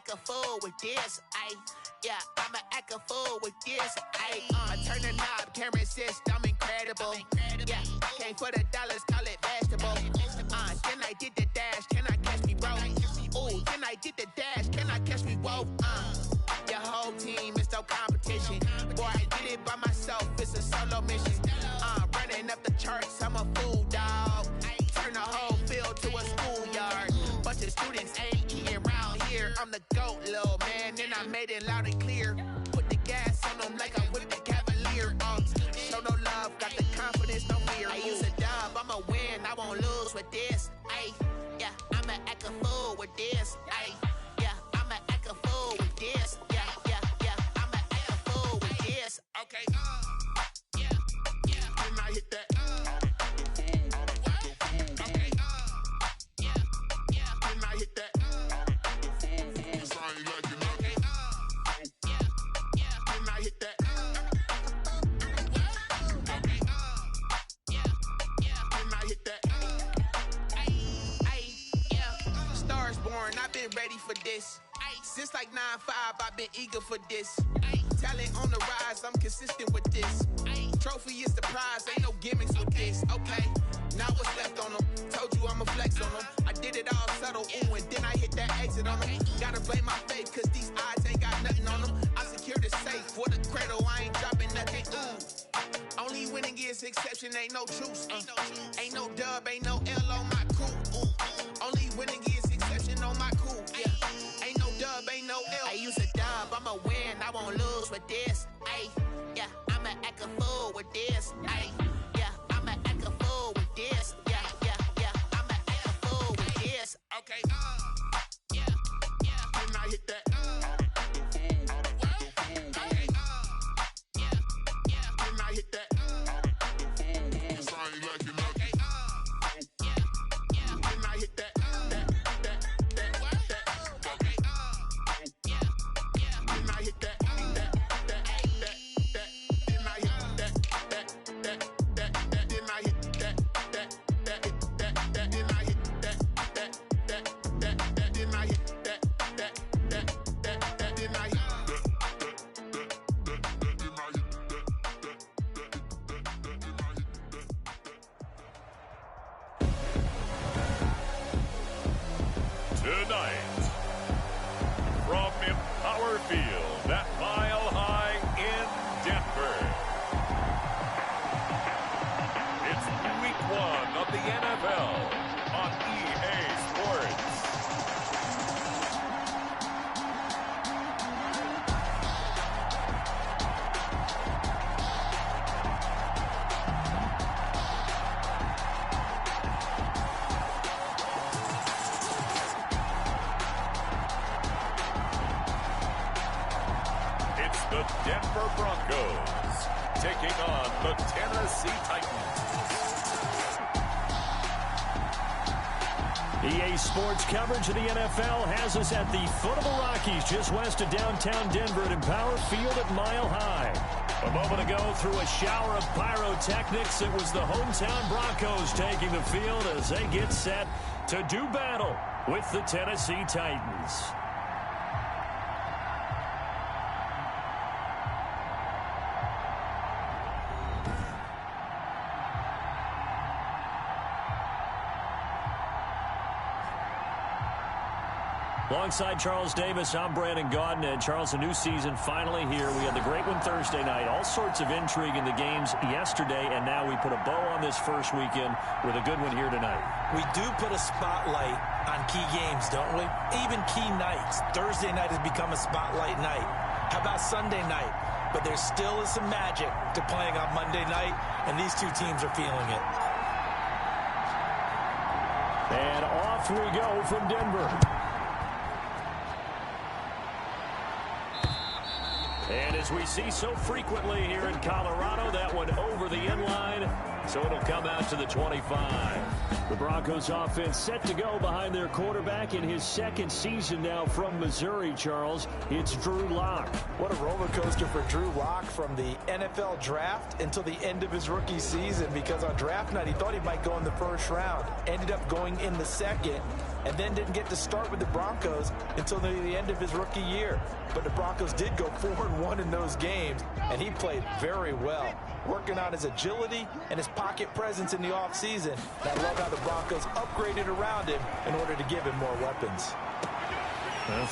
act a fool with this, ayy. Yeah, I'ma act a fool with this, ayy. I turn the knob, camera assist, I'm incredible. Yeah, came for the dollars, call it vegetable. Then I did the dash, can I catch me, bro? Ooh, then I did the dash, can I catch me, whoa? Your whole team is no competition. Boy, I did it by myself, it's a solo mission. Running up the charts, I'm a fool, dog. Turn the whole field to a schoolyard. Bunch of students ain't eating around here. I'm the GOAT, little man, and I made it loud and clear. Put the gas on them like I'm with the Cavalier. Show no love, got the confidence, no fear. I use a dub, I'ma win, I won't lose with this. Ay, yeah, I'ma act a fool with this. Ay, yeah, I'ma act a fool with this. Yeah, yeah, yeah, I'ma act a fool with this. Okay, yeah, yeah, then I hit that. Okay, yeah, yeah, then I hit that. I've been ready for this. Since like 9-5, I've been eager for this. Talent on the rise, I'm consistent with this. Trophy is the prize, ain't no gimmicks with this. Okay, now what's left on them? Told you I'ma flex on them. I did it all subtle, ooh, and then I hit that exit on them. Gotta blame my faith, cause these odds ain't got nothing on them. I secured the safe for the cradle, I ain't dropping nothing, ooh. Only winning is exception, ain't no truce. Ain't no dub, ain't no L on my crew, ooh. Only winning is exception on my cool, yeah. Ain't no dub, ain't no L. I use a dub, I'ma win, I won't lose with this. Ay, yeah, I'ma act a fool with this. Ay, yeah, I'ma act a fool with this. Yeah, yeah, yeah, I'ma act a fool with this. Okay, yeah, yeah, then I hit that. Okay, yeah, yeah, then I hit that. Tonight, from Empower Field at Mile High in Denver, it's Week 1 of the NFL on EA Sports. The Denver Broncos taking on the Tennessee Titans. EA Sports coverage of the NFL has us at the foot of the Rockies, just west of downtown Denver at Empower Field at Mile High. A moment ago, through a shower of pyrotechnics, it was the hometown Broncos taking the field as they get set to do battle with the Tennessee Titans. Alongside Charles Davis, I'm Brandon Gaudin. And Charles, a new season finally here. We had the great one Thursday night. All sorts of intrigue in the games yesterday, and now we put a bow on this first weekend with a good one here tonight. We do put a spotlight on key games, don't we? Even key nights. Thursday night has become a spotlight night. How about Sunday night? But there still is some magic to playing on Monday night, and these two teams are feeling it. And off we go from Denver. And as we see so frequently here in Colorado, that one over the inline, so it'll come out to the 25. The Broncos offense set to go behind their quarterback in his second season now from Missouri, Charles. It's Drew Lock. What a roller coaster for Drew Lock from the NFL draft until the end of his rookie season, because on draft night he thought he might go in the first round. Ended up going in the second. and then didn't get to start with the Broncos until near the end of his rookie year. But the Broncos did go 4-1 in those games, and he played very well, working on his agility and his pocket presence in the offseason. And I love how the Broncos upgraded around him in order to give him more weapons.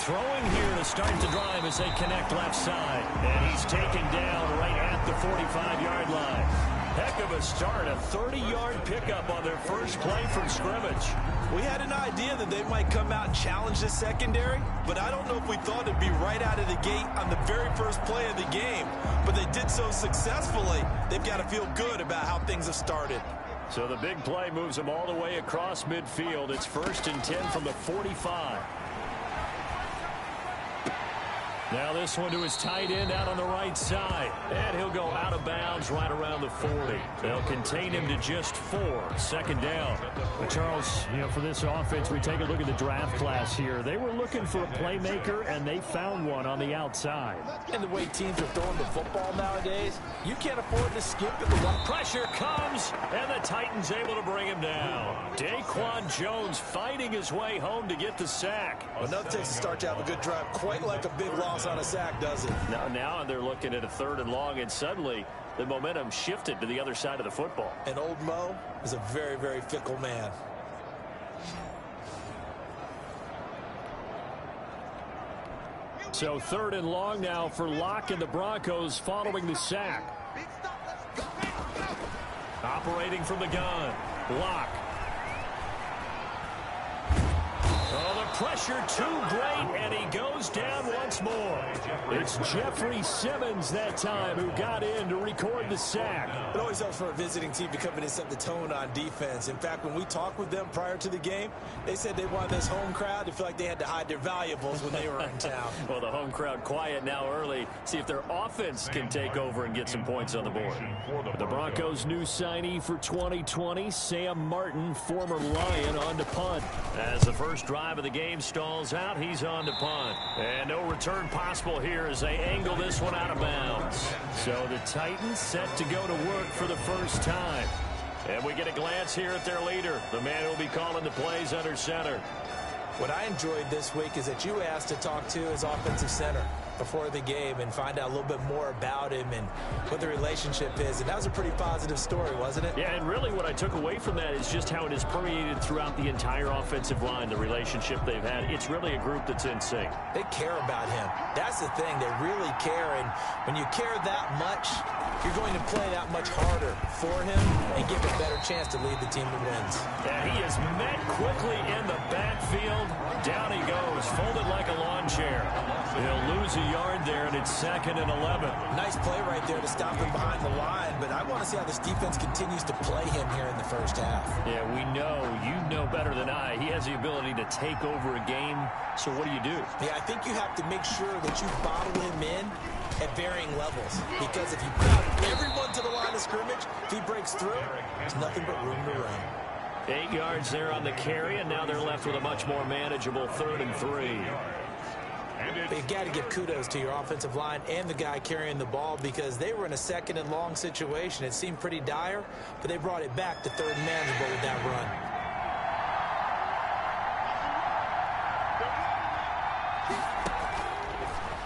Throwing here to start the drive as they connect left side. And he's taken down right at the 45-yard line. Heck of a start, a 30-yard pickup on their first play from scrimmage. We had an idea that they might come out and challenge the secondary, but I don't know if we thought it'd be right out of the gate on the very first play of the game. But they did so successfully, they've got to feel good about how things have started. So the big play moves them all the way across midfield. It's 1st and 10 from the 45. Now this one to his tight end out on the right side. And he'll go out of bounds right around the 40. They'll contain him to just 4. 2nd down. But Charles, for this offense, we take a look at the draft class here. They were looking for a playmaker, and they found one on the outside. And the way teams are throwing the football nowadays, you can't afford to skip it. The pressure comes, and the Titans able to bring him down. Daquan Jones fighting his way home to get the sack. Well, nothing takes to start to have a good drive, quite like a big loss on a sack, does it? Now they're looking at a 3rd and long, and suddenly the momentum shifted to the other side of the football. And old Mo is a very, very fickle man. So 3rd and long now for Locke and the Broncos following the sack. Operating from the gun, Locke. Oh, the pressure too great, and he goes down once more. It's Jeffrey Simmons that time who got in to record the sack. It always helps for a visiting team to come in and set the tone on defense. In fact, when we talked with them prior to the game, they said they wanted this home crowd to feel like they had to hide their valuables when they were in town. Well, the home crowd quiet now early. See if their offense can take over and get some points on the board. The Broncos' new signee for 2020, Sam Martin, former Lion, on to punt. As the first drive of the game stalls out, he's on to punt. And no return possible here as they angle this one out of bounds. So the Titans set to go to work for the first time. And we get a glance here at their leader, the man who will be calling the plays under center. What I enjoyed this week is that you asked to talk to his offensive center before the game and find out a little bit more about him and what the relationship is. And that was a pretty positive story, wasn't it? Yeah, and really what I took away from that is just how it has permeated throughout the entire offensive line, the relationship they've had. It's really a group that's in sync. They care about him. That's the thing. They really care. And when you care that much, you're going to play that much harder for him and give a better chance to lead the team that wins. And he is met quickly in the backfield. Down he goes, folded like a lawn chair. He'll lose a yard there, and it's 2nd and 11. Nice play right there to stop him behind the line, but I want to see how this defense continues to play him here in the first half. Yeah, we know. You know better than I. He has the ability to take over a game, so what do? Yeah, I think you have to make sure that you bottle him in at varying levels, because if you crowd everyone to the line of scrimmage, if he breaks through, there's nothing but room to run. 8 yards there on the carry, and now they're left with a much more manageable 3rd and 3. But you've got to give kudos to your offensive line and the guy carrying the ball, because they were in a 2nd and long situation. It seemed pretty dire, but they brought it back to 3rd and manageable with that run.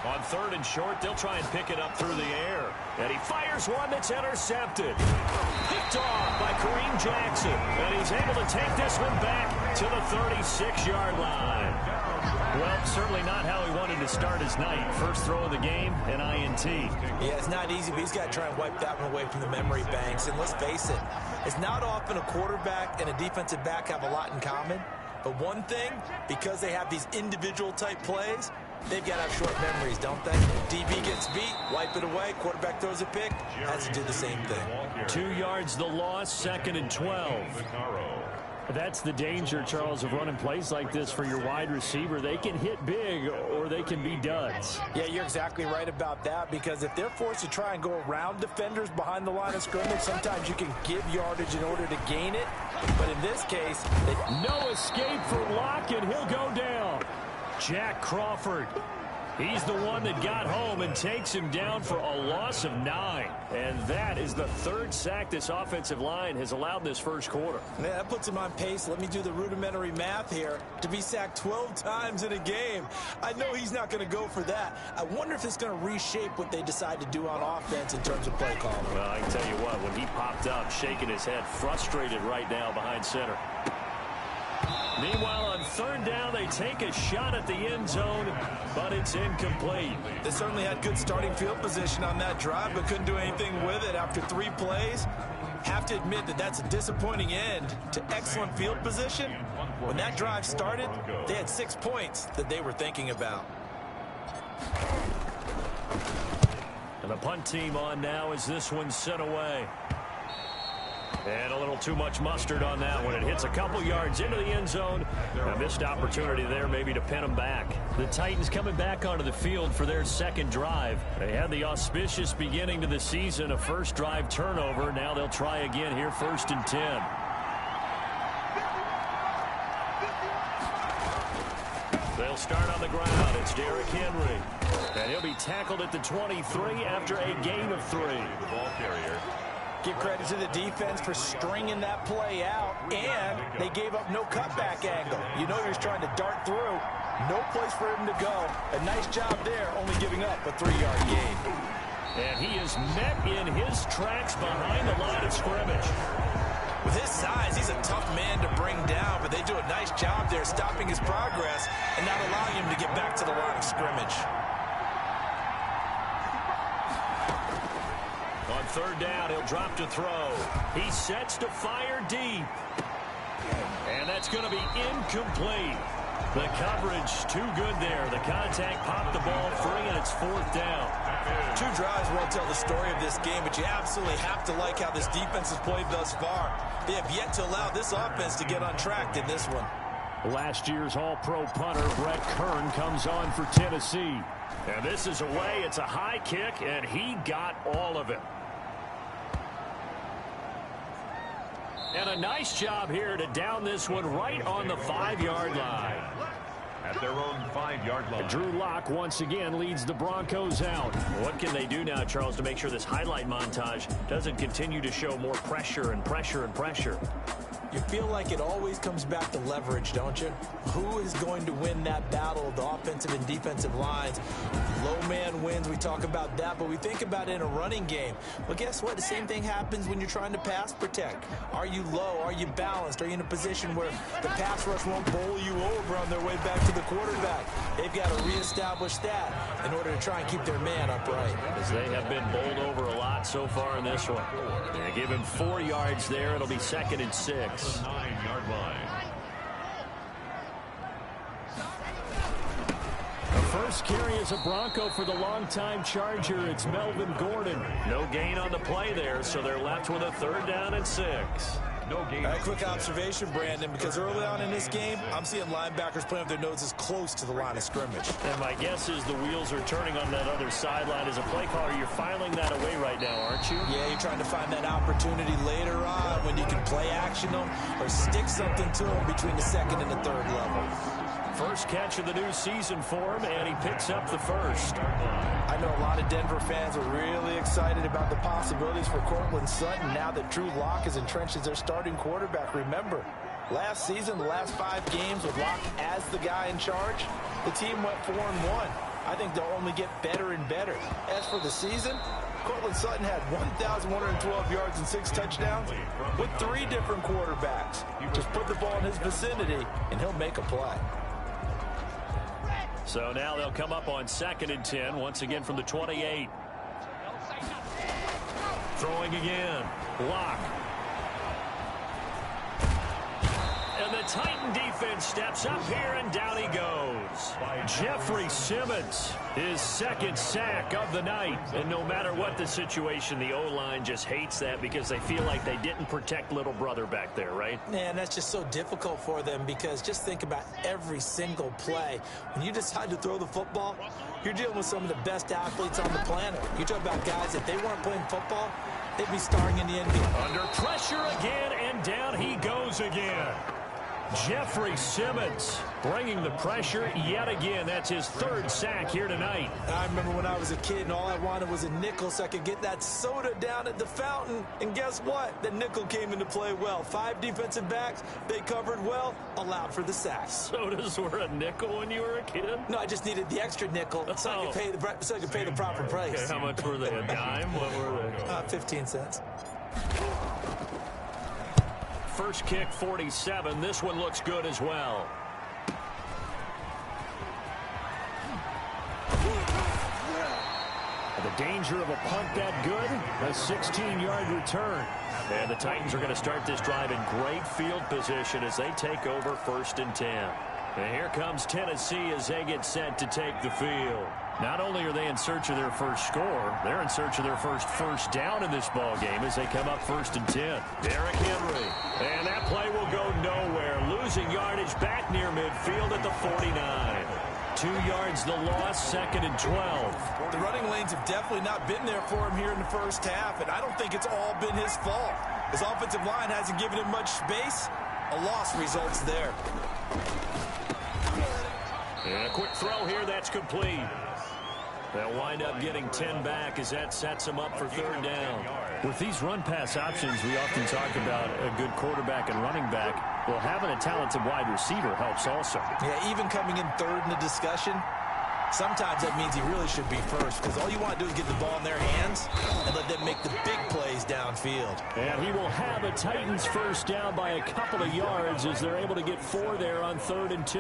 On 3rd and short, they'll try and pick it up through the air. And he fires one that's intercepted. Picked off by Kareem Jackson. And he's able to take this one back to the 36-yard line. Well, certainly not how he wanted to start his night. First throw of the game, an INT. Yeah, it's not easy, but he's got to try and wipe that one away from the memory banks. And let's face it, it's not often a quarterback and a defensive back have a lot in common. But one thing, because they have these individual type plays, they've got to have short memories, don't they? DB gets beat, wipe it away, quarterback throws a pick, has to do the same thing. 2 yards the loss, 2nd and 12. That's the danger, Charles, of running plays like this for your wide receiver. They can hit big or they can be duds. Yeah, you're exactly right about that, because if they're forced to try and go around defenders behind the line of scrimmage, sometimes you can give yardage in order to gain it. But in this case, no escape for Locke, and he'll go down. Jack Crawford He's the one that got home and takes him down for a loss of 9. And that is the third sack this offensive line has allowed in this first quarter. Yeah, that puts him on pace. Let me do the rudimentary math here. To be sacked 12 times in a game, I know he's not going to go for that. I wonder if it's going to reshape what they decide to do on offense in terms of play calling. Well, I can tell you what, when he popped up, shaking his head, frustrated right now behind center. Meanwhile, on third down, they take a shot at the end zone, but it's incomplete. They certainly had good starting field position on that drive, but couldn't do anything with it after 3 plays. Have to admit that that's a disappointing end to excellent field position. When that drive started, they had 6 points that they were thinking about. And the punt team on now as this one's sent away. And a little too much mustard on that one. It hits a couple yards into the end zone. A missed opportunity there maybe to pin them back. The Titans coming back onto the field for their second drive. They had the auspicious beginning to the season, a first drive turnover. Now they'll try again here, 1st and 10. They'll start on the ground. It's Derrick Henry. And he'll be tackled at the 23 after a gain of 3. The ball carrier. Give credit to the defense for stringing that play out, and they gave up no cutback angle. You know he was trying to dart through. No place for him to go. A nice job there, only giving up a 3-yard gain. And he is met in his tracks behind the line of scrimmage. With his size, he's a tough man to bring down, but they do a nice job there stopping his progress and not allowing him to get back to the line of scrimmage. On third down, he'll drop to throw. He sets to fire deep. And that's going to be incomplete. The coverage too good there. The contact popped the ball free, and it's 4th down. 2 drives won't tell the story of this game, but you absolutely have to like how this defense has played thus far. They have yet to allow this offense to get untracked in this one. Last year's All-Pro punter Brett Kern comes on for Tennessee. And this is away. It's a high kick, and he got all of it. And a nice job here to down this one right on the 5-yard line. At their own 5-yard line. Drew Lock once again leads the Broncos out. What can they do now, Charles, to make sure this highlight montage doesn't continue to show more pressure and pressure and pressure? You feel like it always comes back to leverage, don't you? Who is going to win that battle of the offensive and defensive lines? Low man wins. We talk about that, but we think about it in a running game. Well, guess what? The same thing happens when you're trying to pass protect. Are you low? Are you balanced? Are you in a position where the pass rush won't bowl you over on their way back to the quarterback? They've got to reestablish that in order to try and keep their man upright. As they have been bowled over a lot so far in this one. They give him 4 yards there. It'll be 2nd and 6. 9-yard line. The first carry is a Bronco for the longtime Charger. It's Melvin Gordon. No gain on the play there, so they're left with a 3rd down and 6. No gain. A quick observation, Brandon, because early on in this game, I'm seeing linebackers playing with their noses close to the line of scrimmage. And my guess is the wheels are turning on that other sideline. As a play caller, you're filing that away right now, aren't you? Yeah, you're trying to find that opportunity later on when you can play action them or stick something to them between the 2nd and the 3rd level. First catch of the new season for him, and he picks up the 1st. I know a lot of Denver fans are really excited about the possibilities for Cortland Sutton now that Drew Lock is entrenched as their starting quarterback. Remember, last season, the last 5 games with Lock as the guy in charge, the team went 4-1. I think they'll only get better and better. As for the season, Cortland Sutton had 1,112 yards and 6 touchdowns with 3 different quarterbacks. Just put the ball in his vicinity, and he'll make a play. So now they'll come up on 2nd and 10, once again from the 28. Throwing again. Lock. And the Titan defense steps up here, and down he goes. Jeffrey Simmons, his 2nd sack of the night. And no matter what the situation, the O-line just hates that because they feel like they didn't protect little brother back there, right? Man, that's just so difficult for them because just think about every single play. When you decide to throw the football, you're dealing with some of the best athletes on the planet. You talk about guys, if they weren't playing football, they'd be starring in the NBA. Under pressure again, and down he goes again. Jeffrey Simmons bringing the pressure yet again. That's his third sack here tonight. I remember when I was a kid and all I wanted was a nickel so I could get that soda down at the fountain. And guess what? The nickel came into play well. 5 defensive backs, they covered well, allowed for the sacks. Sodas were a nickel when you were a kid? No, I just needed the extra nickel so I could pay the proper price. Okay, how much were they? A dime? What were they? 15 cents. First kick, 47. This one looks good as well. The danger of a punt that good? A 16-yard return. And the Titans are going to start this drive in great field position as they take over 1st and 10. And here comes Tennessee as they get set to take the field. Not only are they in search of their first score, they're in search of their first down in this ball game as they come up 1st and 10. Derrick Henry. And that play will go nowhere. Losing yardage back near midfield at the 49. 2 yards the loss, 2nd and 12. The running lanes have definitely not been there for him here in the first half, and I don't think it's all been his fault. His offensive line hasn't given him much space. A loss results there. And a quick throw here, that's complete. They'll wind up getting 10 back as that sets them up for 3rd down. With these run-pass options, we often talk about a good quarterback and running back. Well, having a talented wide receiver helps also. Yeah, even coming in 3rd in the discussion, sometimes that means he really should be first because all you want to do is get the ball in their hands and let them make the big plays downfield. And he will have a Titans first down by a couple of yards as they're able to get 4 there on 3rd and 2.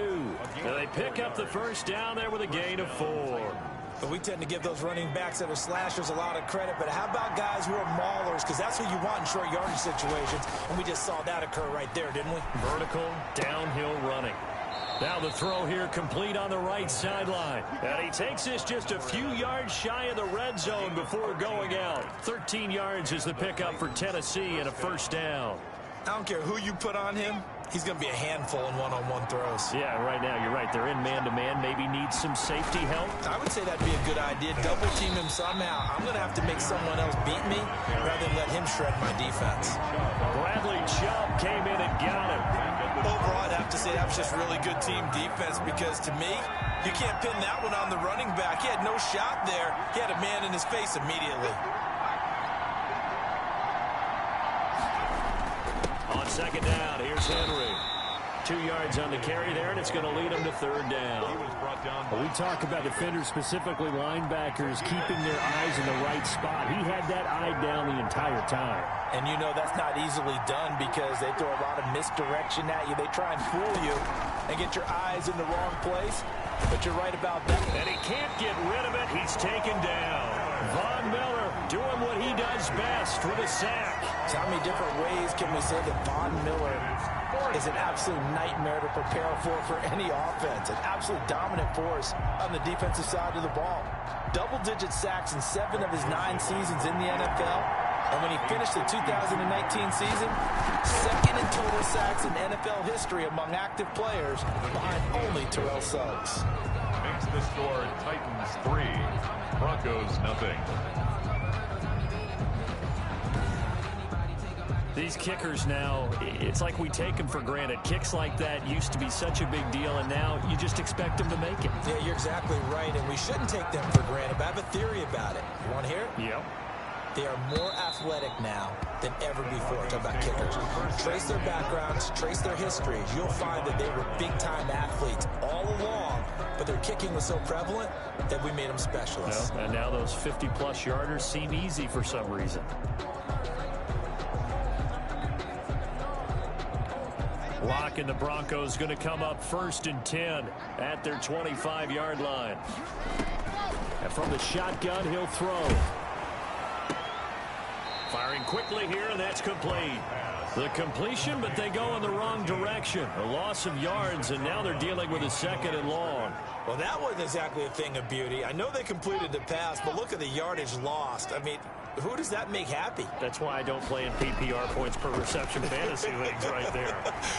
And they pick up the first down there with a gain of 4. But we tend to give those running backs that are slashers a lot of credit. But how about guys who are maulers? Because that's who you want in short yardage situations. And we just saw that occur right there, didn't we? Vertical, downhill running. Now the throw here complete on the right sideline. And he takes this just a few yards shy of the red zone before going out. 13 yards is the pickup for Tennessee and a first down. I don't care who you put on him. He's going to be a handful in one-on-one throws. Yeah, right now, you're right. They're in man-to-man. Maybe need some safety help. I would say that'd be a good idea. Double team him somehow. I'm going to have to make someone else beat me rather than let him shred my defense. Bradley Chubb came in and got him. Overall, I'd have to say that was just really good team defense because to me, you can't pin that one on the running back. He had no shot there. He had a man in his face immediately. On 2nd down, here's Henry. 2 yards on the carry there, and it's going to lead him to 3rd down. Well, we talk about defenders, specifically linebackers, keeping their eyes in the right spot. He had that eye down the entire time. And you know that's not easily done because they throw a lot of misdirection at you. They try and fool you and get your eyes in the wrong place. But you're right about that. And he can't get rid of it. He's taken down. Von Miller doing what he does best with a sack. So how many different ways can we say that Von Miller is an absolute nightmare to prepare for any offense? An absolute dominant force on the defensive side of the ball. Double-digit sacks in 7 of his 9 seasons in the NFL. And when he finished the 2019 season, 2nd in total sacks in NFL history among active players, behind only Terrell Suggs. Makes the score Titans 3, Broncos 0. These kickers now, it's like we take them for granted. Kicks like that used to be such a big deal, and now you just expect them to make it. Yeah, you're exactly right, and we shouldn't take them for granted, but I have a theory about it. You want to hear it? Yep. They are more athletic now than ever before. Talk about kickers. Trace their backgrounds, trace their histories. You'll find that they were big-time athletes all along, but their kicking was so prevalent that we made them specialists. Well, and now those 50-plus yarders seem easy for some reason. Lock and the Broncos going to come up 1st and 10 at their 25-yard line. And from the shotgun, he'll throw. Firing quickly here, and that's complete. The completion, but they go in the wrong direction. A loss of yards, and now they're dealing with a 2nd and long. Well, that wasn't exactly a thing of beauty. I know they completed the pass, but look at the yardage lost. I mean, who does that make happy? That's why I don't play in PPR points per reception fantasy leagues right there.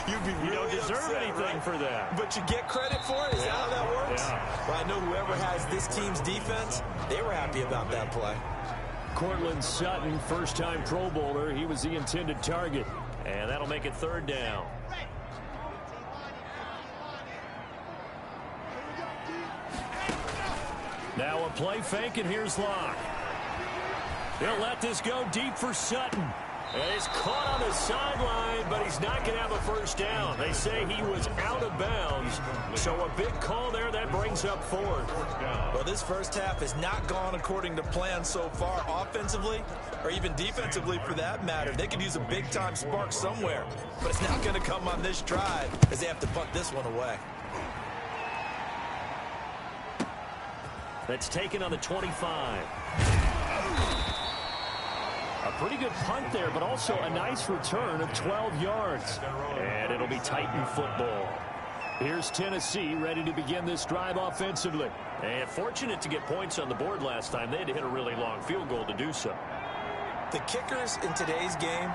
You'd be really You don't deserve upset, anything right? for that. But you get credit for it? Is that how that works? Yeah. Well, I know whoever has this team's defense, they were happy about that play. Cortland Sutton, first-time Pro Bowler. He was the intended target. And that'll make it 3rd down. Now a play fake, and here's Locke. He'll let this go deep for Sutton. And he's caught on the sideline, but he's not going to have a first down. They say he was out of bounds, so a big call there that brings up fourth. Well, this first half has not gone according to plan so far offensively, or even defensively for that matter. They could use a big-time spark somewhere, but it's not going to come on this drive as they have to punt this one away. That's taken on the 25. A pretty good punt there, but also a nice return of 12 yards. And it'll be Titan football. Here's Tennessee ready to begin this drive offensively. And fortunate to get points on the board last time. They had to hit a really long field goal to do so. The kickers in today's game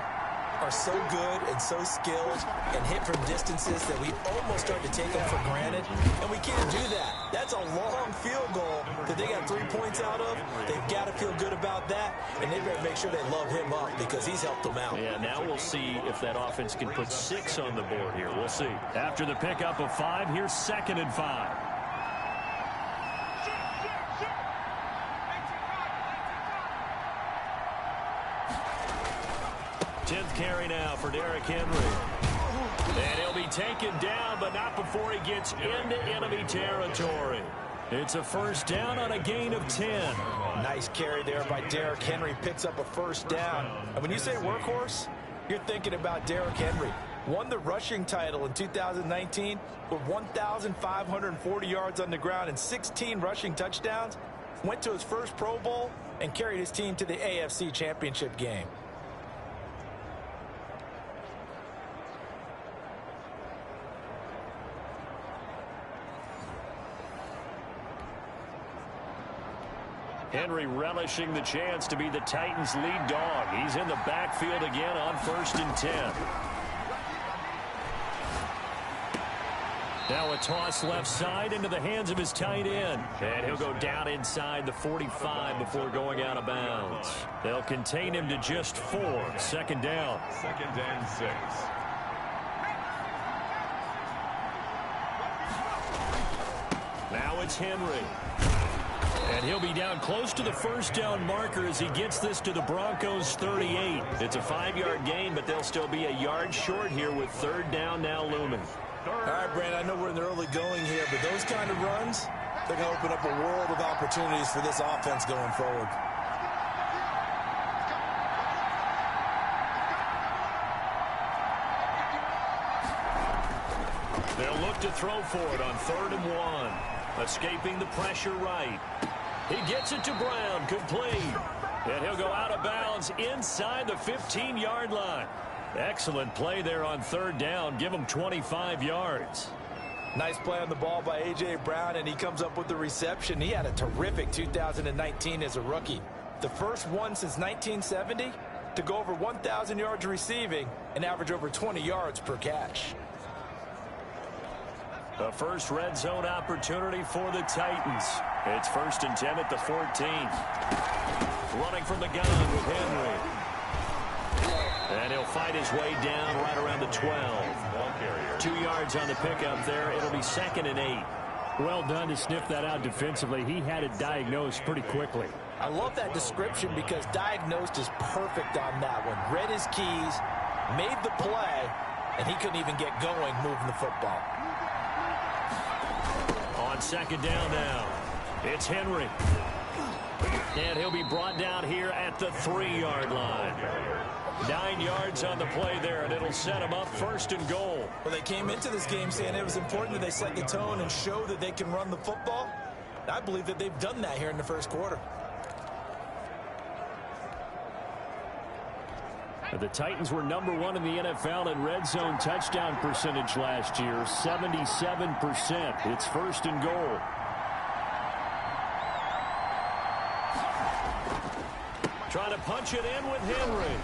are so good and so skilled and hit from distances that we almost start to take them for granted, and we can't do that. That's a long field goal that they got 3 points out of. They've got to feel good about that, and they better make sure they love him up because he's helped them out. Yeah, now we'll see if that offense can put 6 on the board here. We'll see. After the pickup of 5, here's 2nd and 5. 10th carry now for Derrick Henry. And he'll be taken down, but not before he gets into enemy territory. It's a first down on a gain of 10. Nice carry there by Derrick Henry. Picks up a first down. And when you say workhorse, you're thinking about Derrick Henry. Won the rushing title in 2019 with 1,540 yards on the ground and 16 rushing touchdowns. Went to his first Pro Bowl and carried his team to the AFC Championship game. Henry relishing the chance to be the Titans' lead dog. He's in the backfield again on 1st and 10. Now a toss left side into the hands of his tight end. And he'll go down inside the 45 before going out of bounds. They'll contain him to just 4. 2nd down. 2nd and 6. Now it's Henry. And he'll be down close to the first down marker as he gets this to the Broncos 38. It's a 5-yard gain, but they'll still be a yard short here with 3rd down now looming. All right, Brandon, I know we're in the early going here, but those kind of runs, they're going to open up a world of opportunities for this offense going forward. They'll look to throw for it on 3rd and 1. Escaping the pressure right. He gets it to Brown, complete. And he'll go out of bounds inside the 15-yard line. Excellent play there on 3rd down. Give him 25 yards. Nice play on the ball by A.J. Brown, and he comes up with the reception. He had a terrific 2019 as a rookie. The first one since 1970 to go over 1,000 yards receiving and average over 20 yards per catch. The first red zone opportunity for the Titans. It's 1st and 10 at the 14. Running from the gun with Henry. And he'll fight his way down right around the 12. 2 yards on the pickup there. It'll be 2nd and 8. Well done to sniff that out defensively. He had it diagnosed pretty quickly. I love that description because diagnosed is perfect on that one. Read his keys, made the play, and he couldn't even get going moving the football. On 2nd down now, it's Henry. And he'll be brought down here at the 3-yard line. 9 yards on the play there, and it'll set him up 1st and goal. Well, they came into this game saying it was important that they set the tone and show that they can run the football. I believe that they've done that here in the first quarter. The Titans were number 1 in the NFL in red zone touchdown percentage last year, 77%. It's 1st and goal. Trying to punch it in with Henry.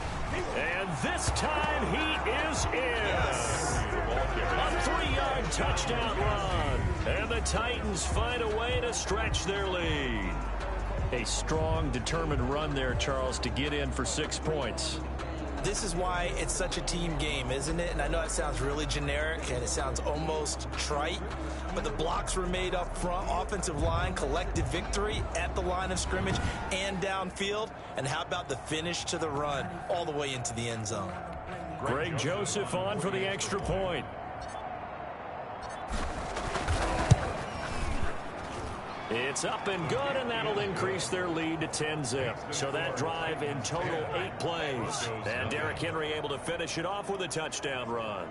And this time he is in. A 3-yard touchdown run. And the Titans find a way to stretch their lead. A strong, determined run there, Charles, to get in for 6 points. This is why it's such a team game, isn't it? And I know it sounds really generic and it sounds almost trite, but the blocks were made up front, offensive line, collective victory at the line of scrimmage and downfield. And how about the finish to the run all the way into the end zone? Greg Joseph on for the extra point. It's up and good, and that'll increase their lead to 10-zip. So that drive in total 8 plays. And Derrick Henry able to finish it off with a touchdown run.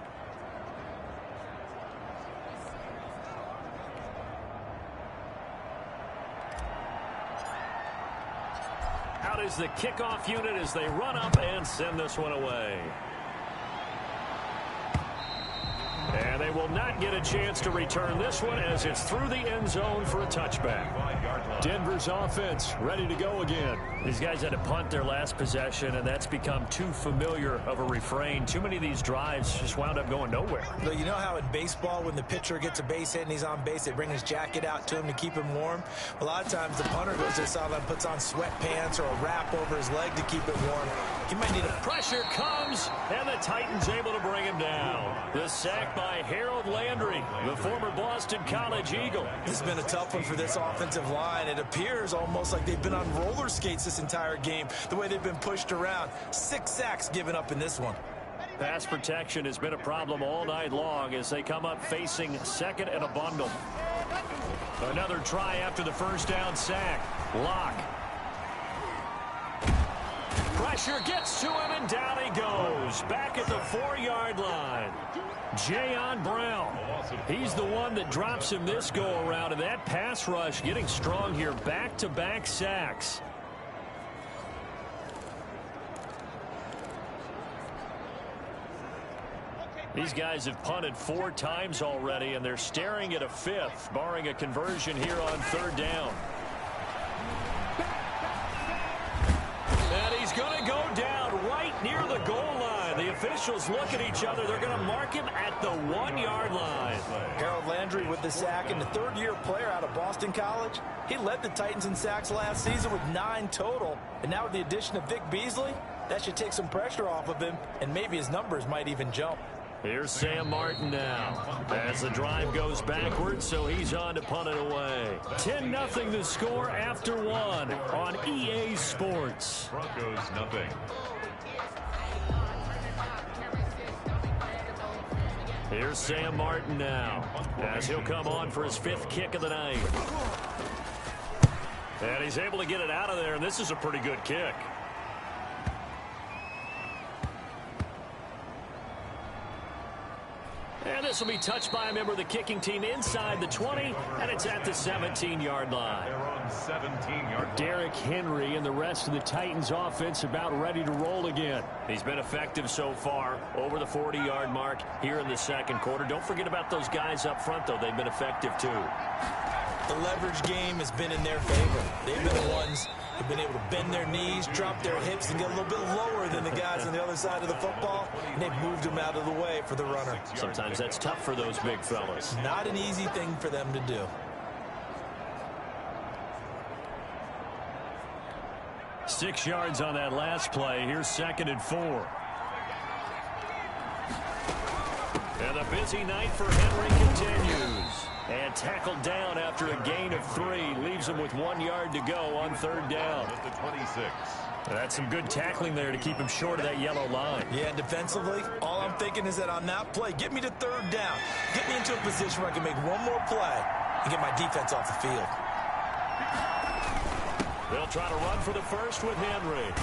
Out is the kickoff unit as they run up and send this one away. And they will not get a chance to return this one as it's through the end zone for a touchback. Denver's offense ready to go again. These guys had to punt their last possession, and that's become too familiar of a refrain. Too many of these drives just wound up going nowhere. Well, you know how in baseball when the pitcher gets a base hit and he's on base, they bring his jacket out to him to keep him warm? A lot of times the punter goes to the sideline, puts on sweatpants or a wrap over his leg to keep it warm. He might need a pressure comes, and the Titans able to bring him down. The sack by Harold Landry, the former Boston College Eagle. This has been a tough one for this offensive line. It appears almost like they've been on roller skates this entire game, the way they've been pushed around. 6 sacks given up in this one. Pass protection has been a problem all night long as they come up facing second and a bundle. Another try after the first down sack. Lock. Pressure gets to him, and down he goes. Back at the 4-yard line. Jayon Brown. He's the one that drops him this go-around, and that pass rush getting strong here. Back-to-back sacks. These guys have punted 4 times already, and they're staring at a 5th, barring a conversion here on 3rd down. And he's going to go down right near the goal line. The officials look at each other. They're going to mark him at the 1-yard line. Harold Landry with the sack, and the 3rd-year player out of Boston College. He led the Titans in sacks last season with 9 total. And now with the addition of Vic Beasley, that should take some pressure off of him, and maybe his numbers might even jump. Here's Sam Martin now as the drive goes backwards, so he's on to punt it away. 10-0 the score after 1 on EA Sports. Broncos nothing. Here's Sam Martin now as he'll come on for his 5th kick of the night. And he's able to get it out of there, and this is a pretty good kick. And this will be touched by a member of the kicking team inside the 20, and it's at the 17-yard line. They're on 17-yard. Derrick Henry and the rest of the Titans offense about ready to roll again. He's been effective so far over the 40-yard mark here in the 2nd quarter. Don't forget about those guys up front, though. They've been effective, too. The leverage game has been in their favor. They've been the ones who've been able to bend their knees, drop their hips, and get a little bit lower than the guys on the other side of the football, and they've moved them out of the way for the runner. Sometimes that's tough for those big fellas. Not an easy thing for them to do. 6 yards on that last play. Here's 2nd and 4. And the busy night for Henry continues. And tackled down after a gain of 3. Leaves him with 1 yard to go on 3rd down. At the 26. That's some good tackling there to keep him short of that yellow line. Yeah, defensively, all I'm thinking is that on that play, get me to 3rd down. Get me into a position where I can make one more play and get my defense off the field. They'll try to run for the first with Henry.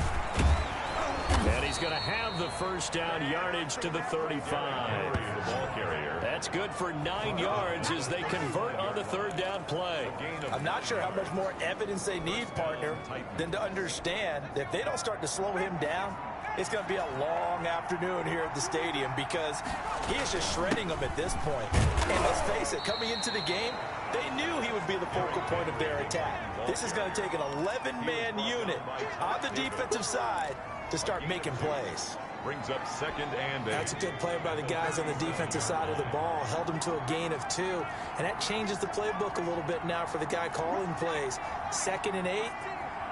And he's going to have the first down, yardage to the 35. The ball carrier. That's good for 9 yards as they convert on the 3rd down play. I'm not sure how much more evidence they need, partner, than to understand that if they don't start to slow him down, it's going to be a long afternoon here at the stadium because he is just shredding them at this point. And let's face it, coming into the game, they knew he would be the focal point of their attack. This is going to take an 11-man unit on the defensive side to start making plays. Brings up 2nd and 8. That's a good play by the guys on the defensive side of the ball. Held them to a gain of 2. And that changes the playbook a little bit now for the guy calling plays. 2nd and 8.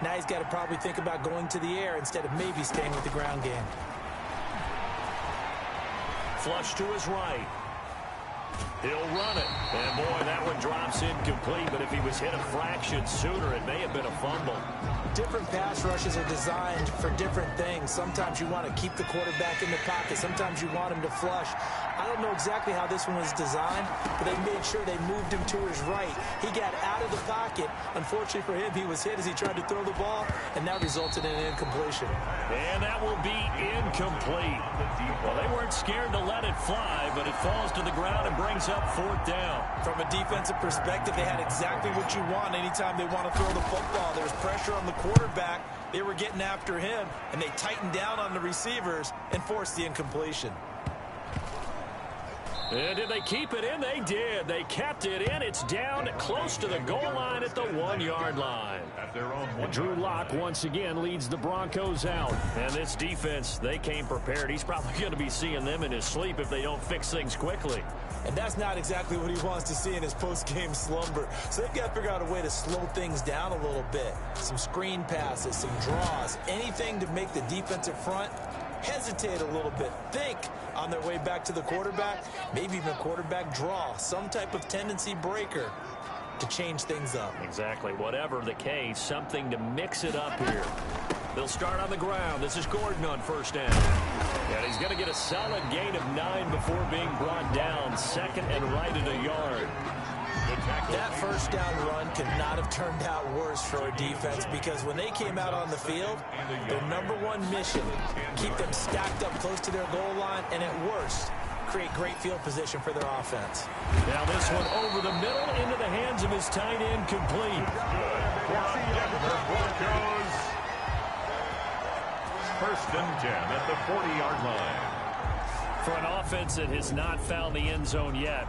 Now he's got to probably think about going to the air instead of maybe staying with the ground game. Flush to his right. He'll run it. And, boy, that one drops incomplete. But if he was hit a fraction sooner, it may have been a fumble. Different pass rushes are designed for different things. Sometimes you want to keep the quarterback in the pocket. Sometimes you want him to flush. I don't know exactly how this one was designed, but they made sure they moved him to his right. He got out of the pocket. Unfortunately for him, he was hit as he tried to throw the ball, and that resulted in an incompletion. And that will be incomplete. Well, they weren't scared to let it fly, but it falls to the ground and brings up 4th down. From a defensive perspective, they had exactly what you want anytime they want to throw the football. There's pressure on the quarterback. They were getting after him, and they tightened down on the receivers and forced the incompletion. And did they keep it in? They did. They kept it in. It's down close to the goal line at the 1-yard line. Drew Lock once again leads the Broncos out. And this defense, they came prepared. He's probably going to be seeing them in his sleep if they don't fix things quickly. And that's not exactly what he wants to see in his post-game slumber. So they've got to figure out a way to slow things down a little bit. Some screen passes, some draws, anything to make the defensive front hesitate a little bit. Think on their way back to the quarterback, maybe even a quarterback draw, some type of tendency breaker to change things up. Exactly. Whatever the case, something to mix it up here. They'll start on the ground. This is Gordon on 1st down. And he's going to get a solid gain of 9 before being brought down. 2nd and right at a yard. That 1st down run could not have turned out worse for a defense, because when they came out on the field, their #1 mission, keep them stacked up close to their goal line, and at worst, create great field position for their offense. Now this one over the middle into the hands of his tight end, complete. Broncos. 1st and 10 at the 40-yard line. For an offense that has not found the end zone yet,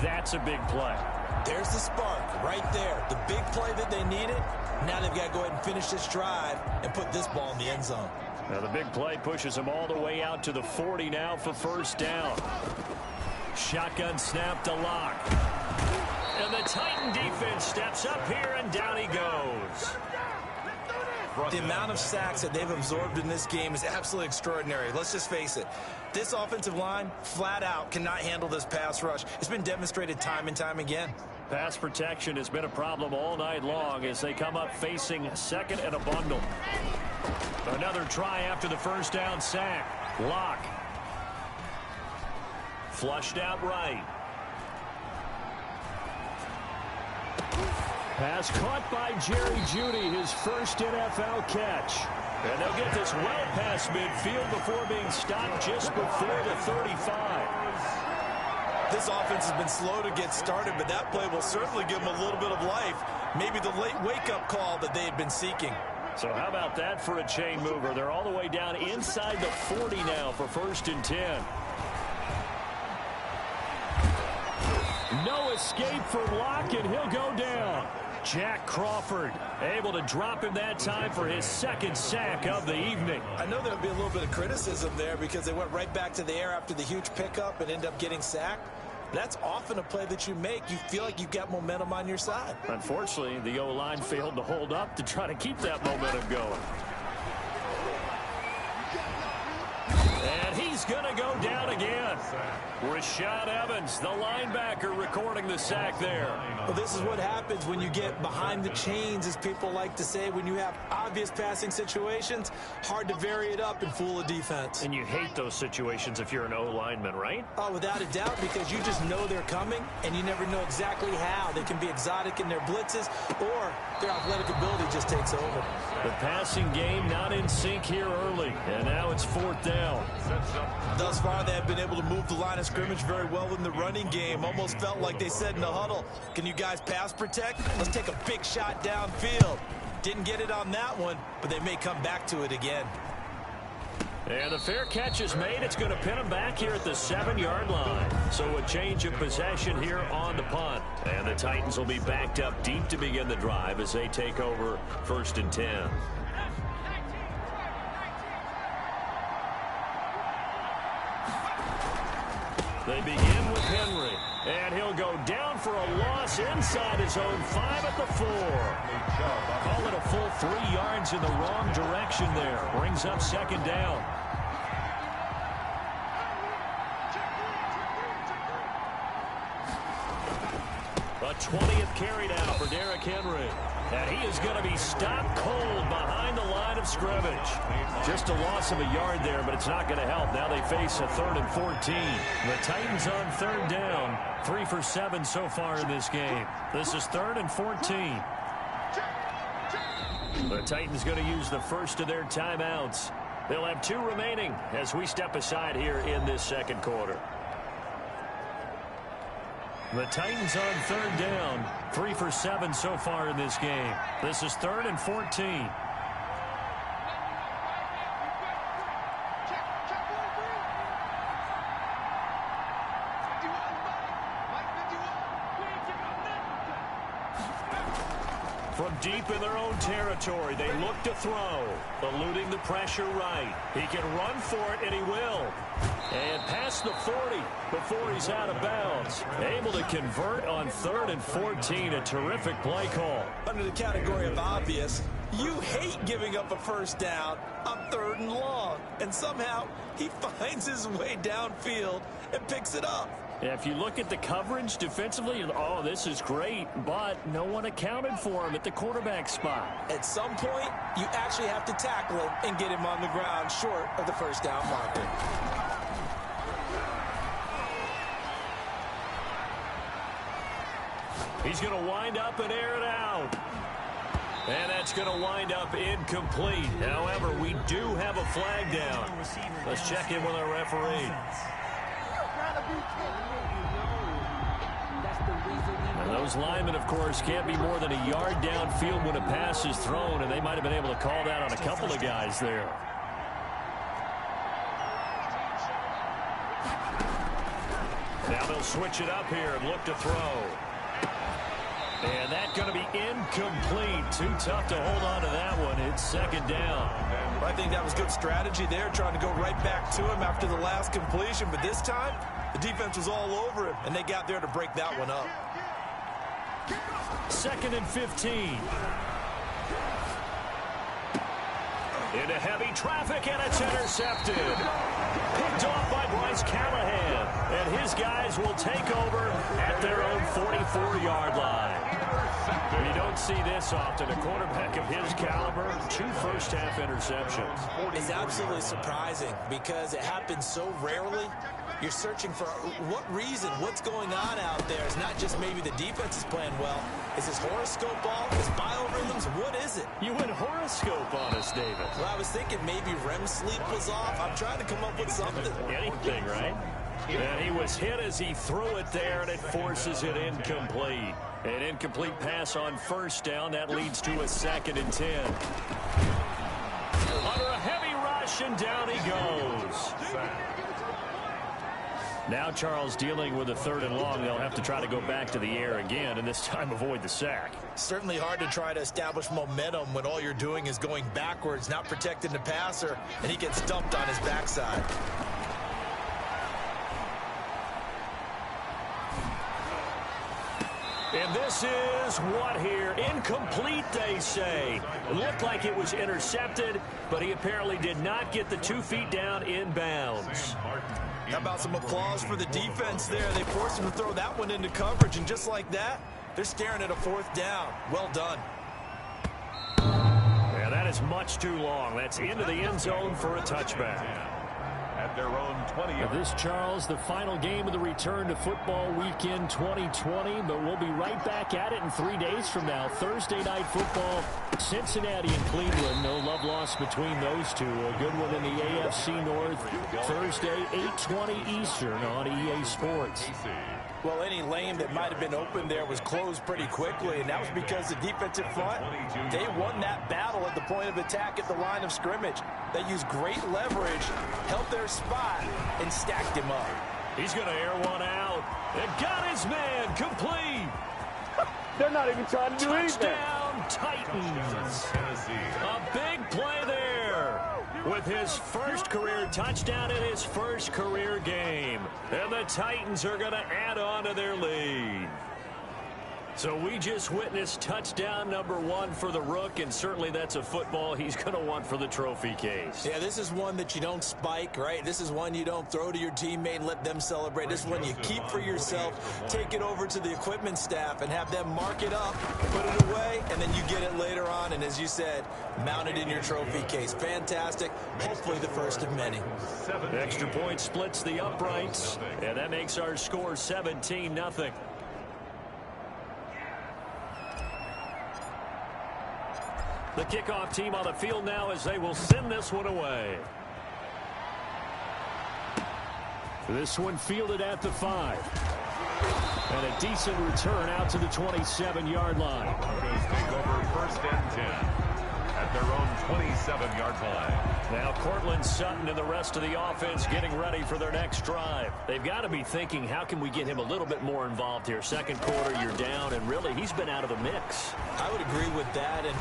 that's a big play. There's the spark right there. The big play that they needed. Now they've got to go ahead and finish this drive and put this ball in the end zone. Now the big play pushes them all the way out to the 40 now for 1st down. Shotgun snap to Lock. And the Titan defense steps up here, and down he goes. The amount of sacks that they've absorbed in this game is absolutely extraordinary. Let's just face it. This offensive line, flat out, cannot handle this pass rush. It's been demonstrated time and time again. Pass protection has been a problem all night long as they come up facing 2nd and a bundle. Another try after the 1st down sack. Lock. Flushed out right. Pass caught by Jerry Jeudy, his 1st NFL catch. And they'll get this well past midfield before being stopped just before the 35. This offense has been slow to get started, but that play will certainly give them a little bit of life. Maybe the late wake-up call that they had been seeking. So how about that for a chain mover? They're all the way down inside the 40 now for 1st and 10. No escape for Lock, and he'll go down. Jack Crawford able to drop him that time for his 2nd sack of the evening. I know there'll be a little bit of criticism there because they went right back to the air after the huge pickup and end up getting sacked. That's often a play that you make. You feel like you've got momentum on your side. Unfortunately, the O-line failed to hold up to try to keep that momentum going. And he's going to go down again. Rashad Evans, the linebacker, recording the sack there. Well, this is what happens when you get behind the chains, as people like to say. When you have obvious passing situations, hard to vary it up and fool a defense. And you hate those situations if you're an O-lineman, right? Oh, without a doubt, because you just know they're coming, and you never know exactly how. They can be exotic in their blitzes, or their athletic ability just takes over. The passing game not in sync here early, and now it's 4th down. Thus far, they have been able to move the line of scrimmage very well in the running game. Almost felt like they said in the huddle, can you guys pass protect? Let's take a big shot downfield. Didn't get it on that one, but they may come back to it again. And the fair catch is made. It's going to pin them back here at the 7-yard line. So a change of possession here on the punt. And the Titans will be backed up deep to begin the drive as they take over 1st and 10. They begin with Henry, and he'll go down for a loss inside his own 5 at the 4. Call it a full 3 yards in the wrong direction there. Brings up 2nd down. 20th carry now for Derrick Henry. And he is going to be stopped cold behind the line of scrimmage. Just a loss of a yard there, but it's not going to help. Now they face a 3rd and 14. The Titans on 3rd down. 3 for 7 so far in this game. This is 3rd and 14. The Titans going to use the first of their timeouts. They'll have 2 remaining as we step aside here in this second quarter. The Titans on 3rd down. 3 for 7 so far in this game. This is 3rd and 14. From deep in their own territory, they look to throw. Eluding the pressure right. He can run for it, and he will. And past the 40 before he's out of bounds. Able to convert on 3rd and 14. A terrific play call. Under the category of obvious, you hate giving up a first down on 3rd and long. And somehow he finds his way downfield and picks it up. If you look at the coverage defensively, oh, this is great, but no one accounted for him at the quarterback spot. At some point, you actually have to tackle him and get him on the ground short of the first down marker. He's going to wind up and air it out. And that's going to wind up incomplete. However, we do have a flag down. Let's check in with our referee. And those linemen, of course, can't be more than a yard downfield when a pass is thrown, and they might have been able to call that on a couple of guys there. Now they'll switch it up here and look to throw. And that's going to be incomplete. Too tough to hold on to that one. It's 2nd down. I think that was good strategy there, trying to go right back to him after the last completion. But this time, the defense was all over him, and they got there to break that one up. 2nd and 15. Into heavy traffic, and it's intercepted. Picked off by Bryce Callahan. And his guys will take over at their own 44-yard line. You don't see this often. A quarterback of his caliber, 2 first-half interceptions. It's absolutely surprising because it happens so rarely. You're searching for what reason, what's going on out there. It's not just maybe the defense is playing well. Is this horoscope ball? Is biorhythms? What is it? You went horoscope on us, David. Well, I was thinking maybe REM sleep was off. I'm trying to come up with something. Anything, right? And he was hit as he threw it there, and it forces it incomplete. An incomplete pass on 1st down. That leads to a 2nd and 10. Under a heavy rush, and down he goes. Now Charles dealing with a 3rd and long. They'll have to try to go back to the air again, and this time avoid the sack. Certainly hard to try to establish momentum when all you're doing is going backwards, not protecting the passer, and he gets dumped on his backside. And this is what here? Incomplete, they say. It looked like it was intercepted, but he apparently did not get the 2 feet down in bounds. How about some applause for the defense there? They forced him to throw that one into coverage, and just like that, they're staring at a 4th down. Well done. Yeah, that is much too long. That's into the end zone for a touchback. At their own 20. This, Charles, the final game of the return to football weekend 2020, but we'll be right back at it in 3 days from now. Thursday night football, Cincinnati and Cleveland. No love lost between those two. A good one in the AFC North. Thursday, 8:20 Eastern on EA Sports. Well, any lane that might have been open there was closed pretty quickly, and that was because the defensive front, they won that battle at the point of attack at the line of scrimmage. They used great leverage, held their spot, and stacked him up. He's going to air one out. And got his man complete. They're not even trying to do anything. Touchdown, Titans. A big play there with his first career touchdown in his first career game. And the Titans are going to add on to their lead. So we just witnessed touchdown number 1 for the Rook, and certainly that's a football he's going to want for the trophy case. Yeah, this is one that you don't spike, right? This is one you don't throw to your teammate and let them celebrate. This is one you keep for yourself, take it over to the equipment staff and have them mark it up, put it away, and then you get it later on, and as you said, mount it in your trophy case. Fantastic. Hopefully the first of many. Extra point splits the uprights, and that makes our score 17-0. The kickoff team on the field now as they will send this one away. This one fielded at the 5. And a decent return out to the 27-yard line. Broncos take over first and 10 at their own 27-yard line. Now Cortland Sutton and the rest of the offense getting ready for their next drive. They've got to be thinking, how can we get him a little bit more involved here? Second quarter, you're down, and really, he's been out of the mix. I would agree with that. And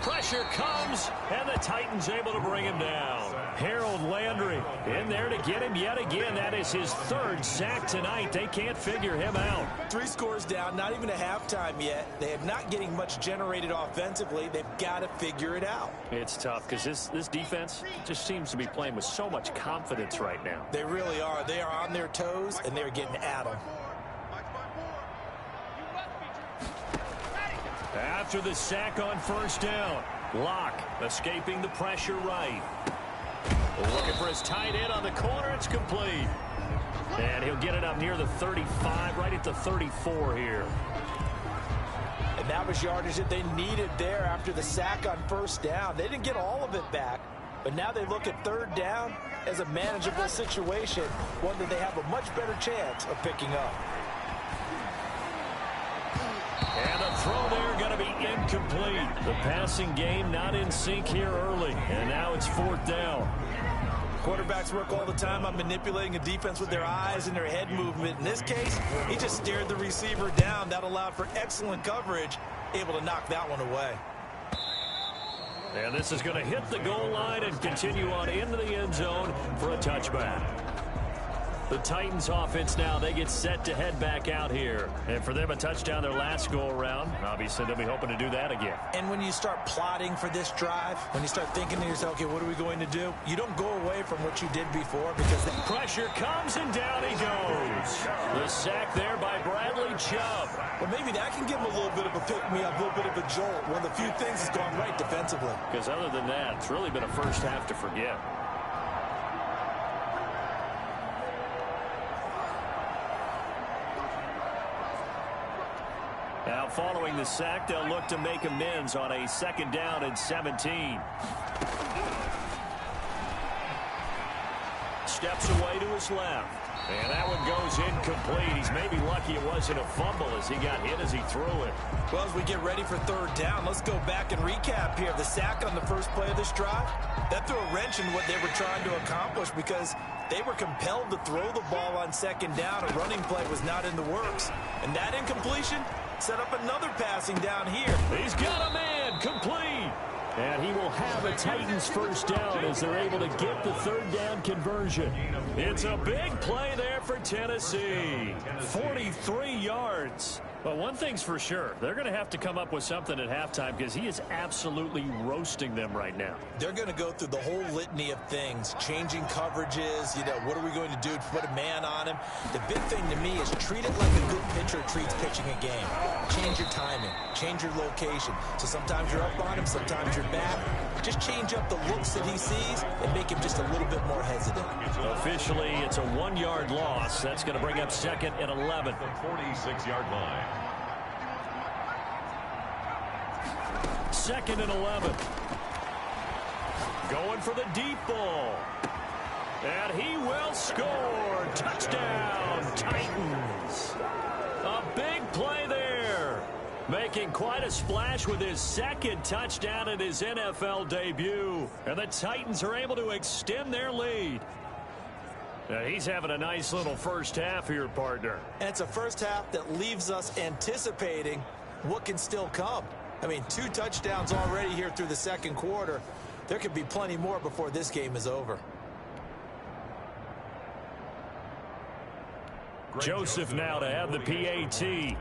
pressure comes, and the Titans able to bring him down. Harold Landry in there to get him yet again. That is his 3rd sack tonight. They can't figure him out. 3 scores down, not even a halftime yet. They are not getting much generated offensively. They've got to figure it out. It's tough because this defense just seems to be playing with so much confidence right now. They really are. They are on their toes, and they're getting at them. After the sack on first down, Locke escaping the pressure right. Looking for his tight end on the corner. It's complete. And he'll get it up near the 35, right at the 34 here. And that was yardage that they needed there after the sack on first down. They didn't get all of it back, but now they look at 3rd down as a manageable situation, one that they have a much better chance of picking up. And the throw there going to be incomplete. The passing game not in sync here early, and now it's 4th down. Quarterbacks work all the time on manipulating a defense with their eyes and their head movement. In this case, he just stared the receiver down. That allowed for excellent coverage, able to knock that one away. And this is going to hit the goal line and continue on into the end zone for a touchback. The Titans offense now, they get set to head back out here. And for them, a touchdown their last go-around. Obviously, they'll be hoping to do that again. And when you start plotting for this drive, when you start thinking to yourself, okay, what are we going to do? You don't go away from what you did before because the pressure comes and down he goes. The sack there by Bradley Chubb. Well, maybe that can give him a little bit of a pick-me-up, a little bit of a jolt. One of the few things that's gone right defensively. Because other than that, it's really been a first half to forget. Now, following the sack, they'll look to make amends on a 2nd down and 17. Steps away to his left. And that one goes incomplete. He's maybe lucky it wasn't a fumble as he got hit as he threw it. Well, as we get ready for 3rd down, let's go back and recap here. The sack on the first play of this drive, that threw a wrench in what they were trying to accomplish because they were compelled to throw the ball on 2nd down. A running play was not in the works. And that incompletion set up another passing down here. He's got a man, complete. And he will have a Titans first down as they're able to get the 3rd down conversion. It's a big play there for Tennessee. 43 yards. But one thing's for sure, they're going to have to come up with something at halftime because he is absolutely roasting them right now. They're going to go through the whole litany of things, changing coverages, what are we going to do to put a man on him? The big thing to me is treat it like a good pitcher treats pitching a game. Change your timing, change your location. So sometimes you're up on him, sometimes you're back. Just change up the looks that he sees and make him just a little bit more hesitant. Officially, it's a 1-yard loss. That's going to bring up 2nd and 11. The 46-yard line. 2nd and 11. Going for the deep ball. And he will score. Touchdown, Titans. A big play there. Making quite a splash with his 2nd touchdown in his NFL debut. And the Titans are able to extend their lead. Now he's having a nice little first half here, partner. And it's a first half that leaves us anticipating what can still come. I mean, 2 touchdowns already here through the 2nd quarter. There could be plenty more before this game is over. Joseph now to have the PAT.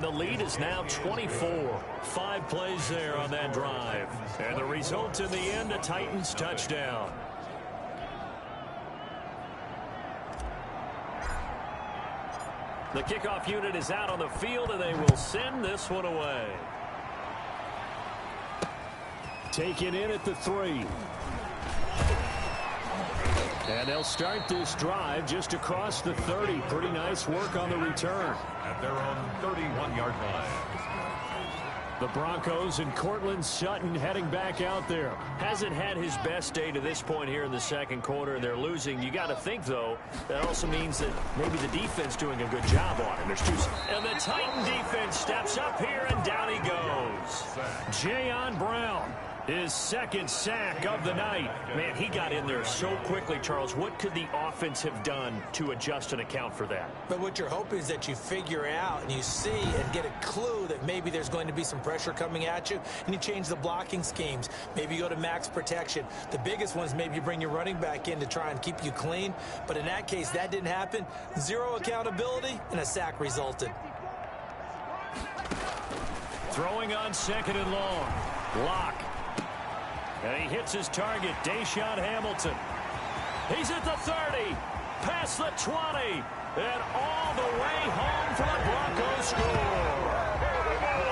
And the lead is now 24. 5 plays there on that drive. And the result in the end, a Titans touchdown. The kickoff unit is out on the field, and they will send this one away. Taken in at the 3. And they'll start this drive just across the 30. Pretty nice work on the return. At their own 31-yard line. The Broncos and Cortland Sutton heading back out there. Hasn't had his best day to this point here in the second quarter, and they're losing. You got to think, though, that also means that maybe the defense doing a good job on him. There's 2. And the Titan defense steps up here, and down he goes. Jayon Brown, his second sack of the night. Man, he got in there so quickly, Charles. What could the offense have done to adjust and account for that? But what you're hoping is that you figure out and you see and get a clue that maybe there's going to be some pressure coming at you, and you change the blocking schemes. Maybe you go to max protection. The biggest one is maybe you bring your running back in to try and keep you clean. But in that case, that didn't happen. 0 accountability, and a sack resulted. Throwing on 2nd and long. Lock. And he hits his target, Deshaun Hamilton. He's at the 30, past the 20, and all the way home for the Broncos score.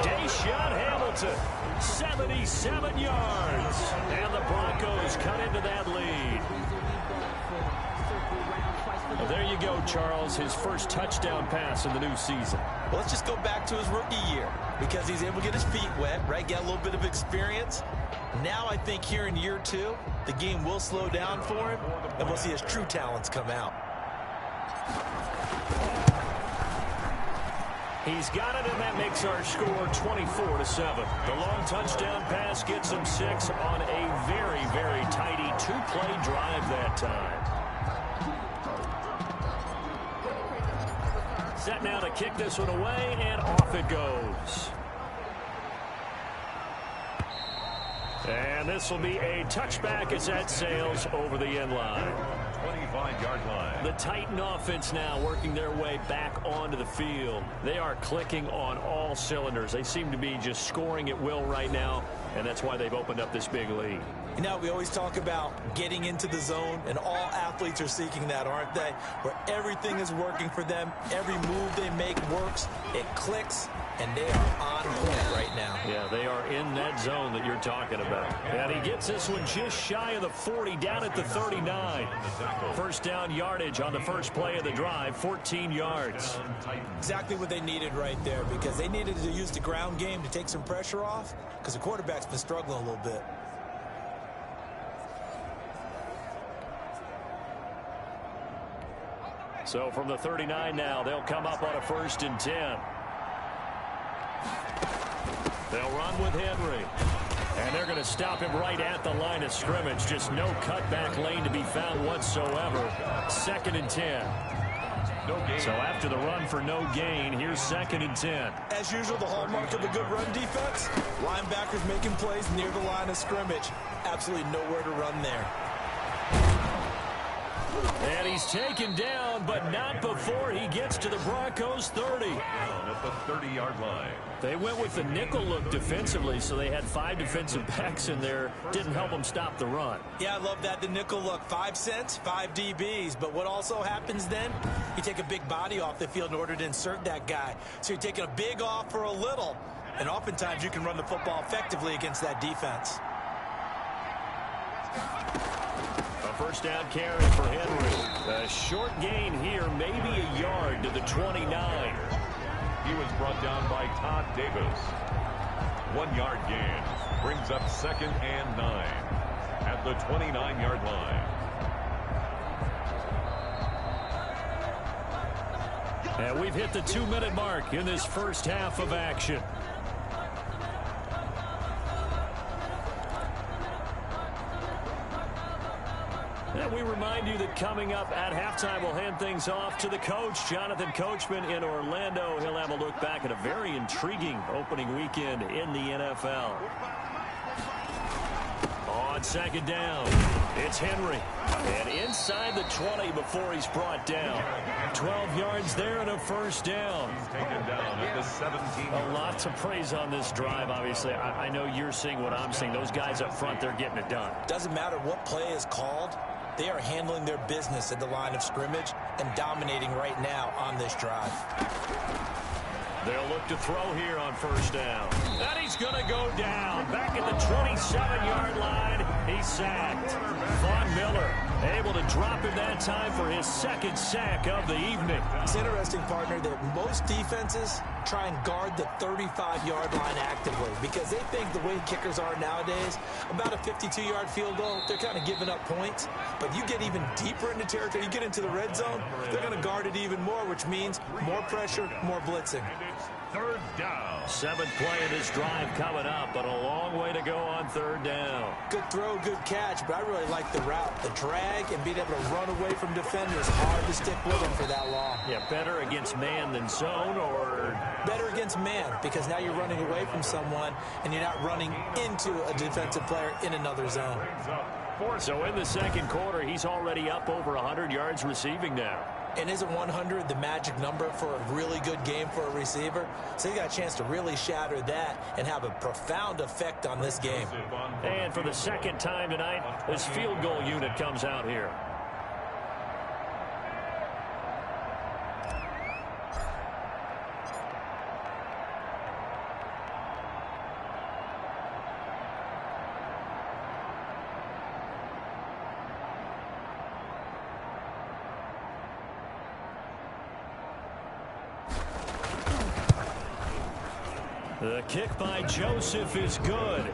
Deshaun Hamilton, 77 yards, and the Broncos cut into that lead. Well, there you go, Charles, his first touchdown pass in the new season. Well, let's just go back to his rookie year because he's able to get his feet wet, right, get a little bit of experience. Now I think here in year 2, the game will slow down for him, and we'll see his true talents come out. He's got it, and that makes our score 24-7. The long touchdown pass gets him 6 on a very, very tidy 2-play drive that time. Set now to kick this one away, and off it goes. And this will be a touchback as that sails over the end line. 25-yard line. The Titan offense now working their way back onto the field. They are clicking on all cylinders. They seem to be just scoring at will right now, and that's why they've opened up this big lead. You know, we always talk about getting into the zone, and all athletes are seeking that, aren't they? Where everything is working for them, every move they make works, it clicks, and they are on point right now. Yeah, they are in that zone that you're talking about. And he gets this one just shy of the 40, down at the 39. First down yardage on the first play of the drive, 14 yards. Exactly what they needed right there, because they needed to use the ground game to take some pressure off, because the quarterback's been struggling a little bit. So from the 39 now, they'll come up on a 1st and 10. They'll run with Henry. And they're going to stop him right at the line of scrimmage. Just no cutback lane to be found whatsoever. 2nd and 10. No gain. So after the run for no gain, here's 2nd and 10. As usual, the hallmark of a good run defense, linebackers making plays near the line of scrimmage. Absolutely nowhere to run there. And he's taken down, but not before he gets to the Broncos 30. Down at the 30-yard line. They went with the nickel look defensively, so they had 5 defensive backs in there. Didn't help them stop the run. Yeah, I love that, the nickel look. 5 cents, 5 DBs. But what also happens then, you take a big body off the field in order to insert that guy. So you're taking a big off for a little. And oftentimes you can run the football effectively against that defense. First down carry for Henry. A short gain here, maybe a yard to the 29. He was brought down by Todd Davis. 1-yard gain brings up 2nd and 9 at the 29-yard line. And we've hit the 2-minute mark in this first half of action. And we remind you that coming up at halftime, we'll hand things off to the coach, Jonathan Coachman in Orlando. He'll have a look back at a very intriguing opening weekend in the NFL. On 2nd down, it's Henry. And inside the 20 before he's brought down. 12 yards there and a first down. He's taken down at the 17. A lot to praise on this drive, obviously. I know you're seeing what I'm seeing. Those guys up front, they're getting it done. Doesn't matter what play is called. They are handling their business at the line of scrimmage and dominating right now on this drive. They'll look to throw here on first down. And he's going to go down. Back at the 27-yard line, he's sacked. Von Miller able to drop him that time for his second sack of the evening. It's interesting, partner, that most defenses try and guard the 35-yard line actively because they think the way kickers are nowadays, about a 52-yard field goal, they're kind of giving up points. But you get even deeper into territory, you get into the red zone, they're going to guard it even more, which means more pressure, more blitzing. Third down. Seventh play of this drive coming up, but a long way to go on third down. Good throw, good catch, but I really like the route. The drag and being able to run away from defenders, hard to stick with them for that long. Yeah, better against man than zone, or? Better against man, because now you're running away from someone and you're not running into a defensive player in another zone. So in the second quarter, he's already up over 100 yards receiving now. And isn't 100 the magic number for a really good game for a receiver? So you got a chance to really shatter that and have a profound effect on this game. And for the second time tonight, this field goal unit comes out here. The kick by Joseph is good,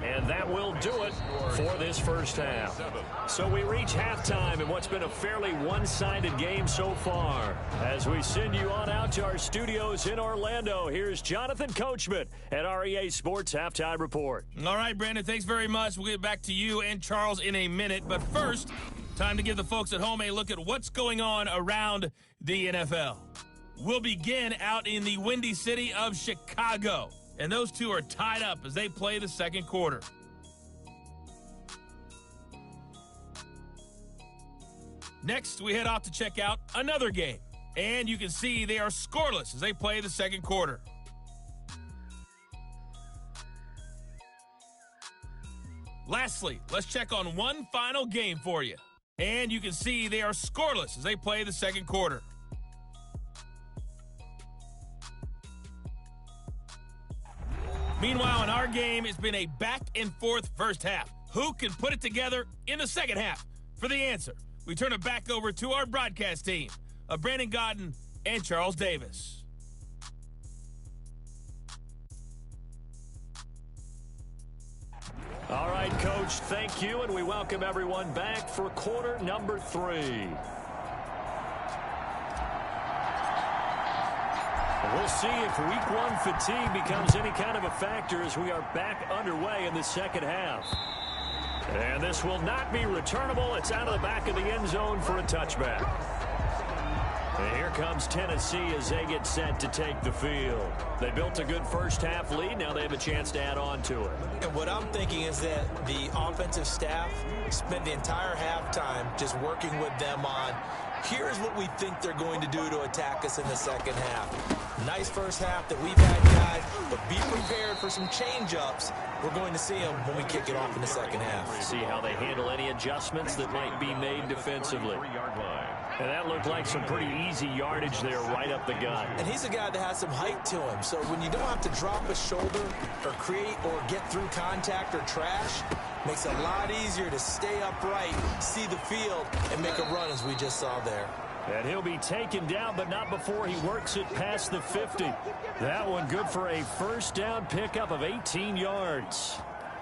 and that will do it for this first half. So we reach halftime in what's been a fairly one-sided game so far. As we send you on out to our studios in Orlando, here's Jonathan Coachman at REA Sports Halftime Report. All right, Brandon, thanks very much. We'll get back to you and Charles in a minute. But first, time to give the folks at home a look at what's going on around the NFL. We'll begin out in the Windy City of Chicago. And those two are tied up as they play the second quarter. Next, we head off to check out another game. And you can see they are scoreless as they play the second quarter. Lastly, let's check on one final game for you. And you can see they are scoreless as they play the second quarter. Meanwhile, in our game, it's been a back-and-forth first half. Who can put it together in the second half? For the answer, we turn it back over to our broadcast team of Brandon Godden and Charles Davis. All right, Coach, thank you, and we welcome everyone back for quarter number 3. We'll see if week 1 fatigue becomes any kind of a factor as we are back underway in the second half. And this will not be returnable. It's out of the back of the end zone for a touchback. And here comes Tennessee as they get set to take the field. They built a good first half lead. Now they have a chance to add on to it. And what I'm thinking is that the offensive staff spent the entire halftime just working with them on, here's what we think they're going to do to attack us in the second half. Nice first half that we've had, guys, but be prepared for some change-ups. We're going to see them when we kick it off in the second half. See how they handle any adjustments that might be made defensively. And that looked like some pretty easy yardage there right up the gut. And he's a guy that has some height to him, so when you don't have to drop a shoulder or create or get through contact or trash, makes it a lot easier to stay upright, see the field, and make a run as we just saw there. And he'll be taken down, but not before he works it past the 50. That one good for a first down pickup of 18 yards.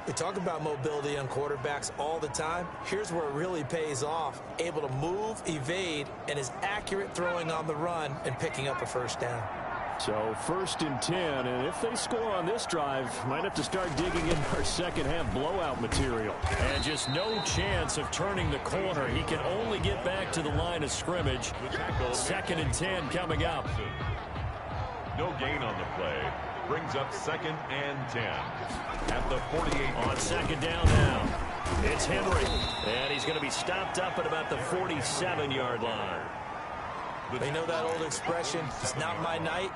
We talk about mobility on quarterbacks all the time. Here's where it really pays off. Able to move, evade, and is accurate throwing on the run and picking up a first down. So 1st and 10, and if they score on this drive, might have to start digging in our second half blowout material. And just no chance of turning the corner. He can only get back to the line of scrimmage. 2nd and 10 coming up. No gain on the play. Brings up 2nd and 10 at the 48. On second down now. It's Henry. And he's going to be stopped up at about the 47-yard line. They know that old expression, it's not my night.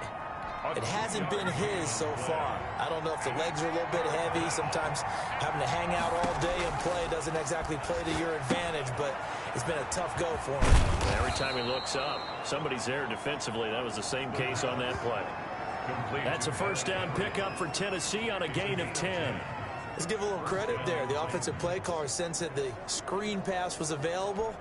It hasn't been his so far. I don't know if the legs are a little bit heavy. Sometimes having to hang out all day and play doesn't exactly play to your advantage, but it's been a tough go for him. Every time he looks up, somebody's there defensively. That was the same case on that play. That's a first down pickup for Tennessee on a gain of 10. Let's give a little credit there. The offensive play caller sensed that the screen pass was available.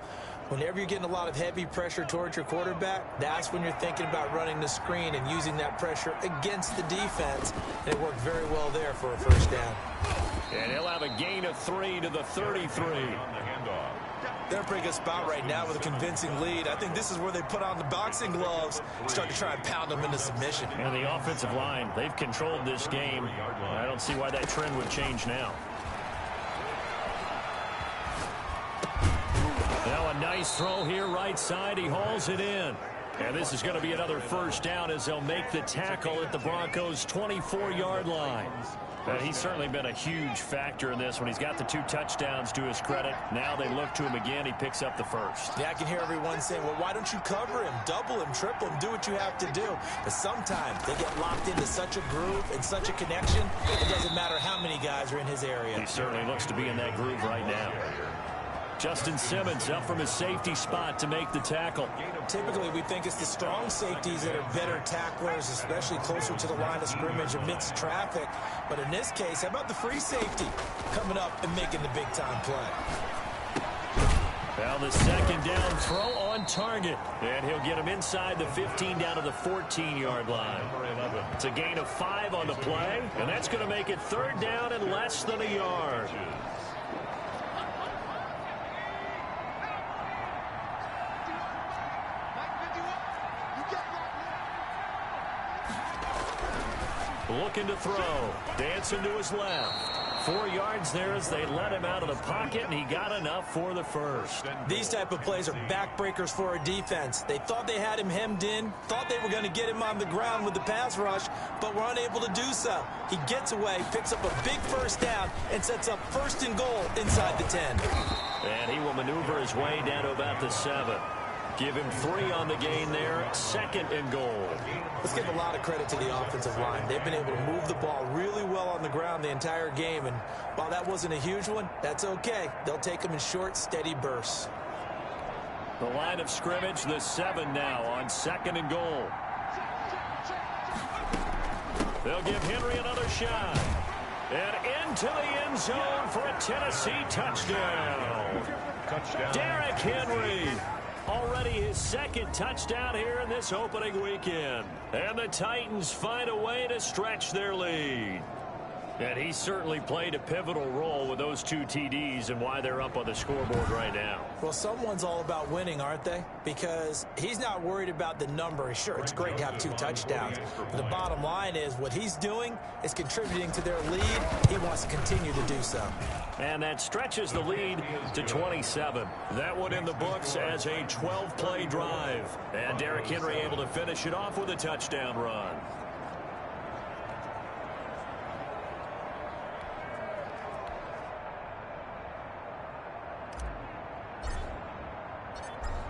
Whenever you're getting a lot of heavy pressure towards your quarterback, that's when you're thinking about running the screen and using that pressure against the defense. And it worked very well there for a first down. And he'll have a gain of 3 to the 33. They're in a pretty good spot right now with a convincing lead. I think this is where they put on the boxing gloves, start to try and pound them into submission. And the offensive line, they've controlled this game. I don't see why that trend would change now. Now a nice throw here right side. He hauls it in. And this is going to be another first down as they'll make the tackle at the Broncos' 24-yard line. And he's certainly been a huge factor in this when he's got the 2 touchdowns to his credit. Now they look to him again. He picks up the first. Yeah, I can hear everyone saying, well, why don't you cover him? Double him, triple him, do what you have to do. But sometimes they get locked into such a groove and such a connection, it doesn't matter how many guys are in his area. He certainly looks to be in that groove right now. Justin Simmons up from his safety spot to make the tackle. Typically, we think it's the strong safeties that are better tacklers, especially closer to the line of scrimmage amidst traffic. But in this case, how about the free safety coming up and making the big-time play? Well, the second down throw on target. And he'll get him inside the 15 down to the 14-yard line. It's a gain of 5 on the play, and that's going to make it 3rd down and less than a yard. Looking to throw. Dancing to his left. 4 yards there as they let him out of the pocket, and he got enough for the first. These type of plays are backbreakers for a defense. They thought they had him hemmed in, thought they were going to get him on the ground with the pass rush, but were unable to do so. He gets away, picks up a big first down, and sets up 1st and goal inside the 10. And he will maneuver his way down to about the 7. Give him 3 on the gain there. 2nd and goal. Let's give a lot of credit to the offensive line. They've been able to move the ball really well on the ground the entire game. And while that wasn't a huge one, that's okay. They'll take them in short, steady bursts. The line of scrimmage, the 7 now on 2nd and goal. They'll give Henry another shot. And into the end zone for a Tennessee touchdown. Derrick Henry. Already his 2nd touchdown here in this opening weekend. And the Titans find a way to stretch their lead. And he certainly played a pivotal role with those 2 TDs and why they're up on the scoreboard right now. Well, someone's all about winning, aren't they? Because he's not worried about the number. Sure, it's great to have 2 touchdowns. But the bottom line is what he's doing is contributing to their lead. He wants to continue to do so. And that stretches the lead to 27. That one in the books as a 12-play drive. And Derrick Henry able to finish it off with a touchdown run.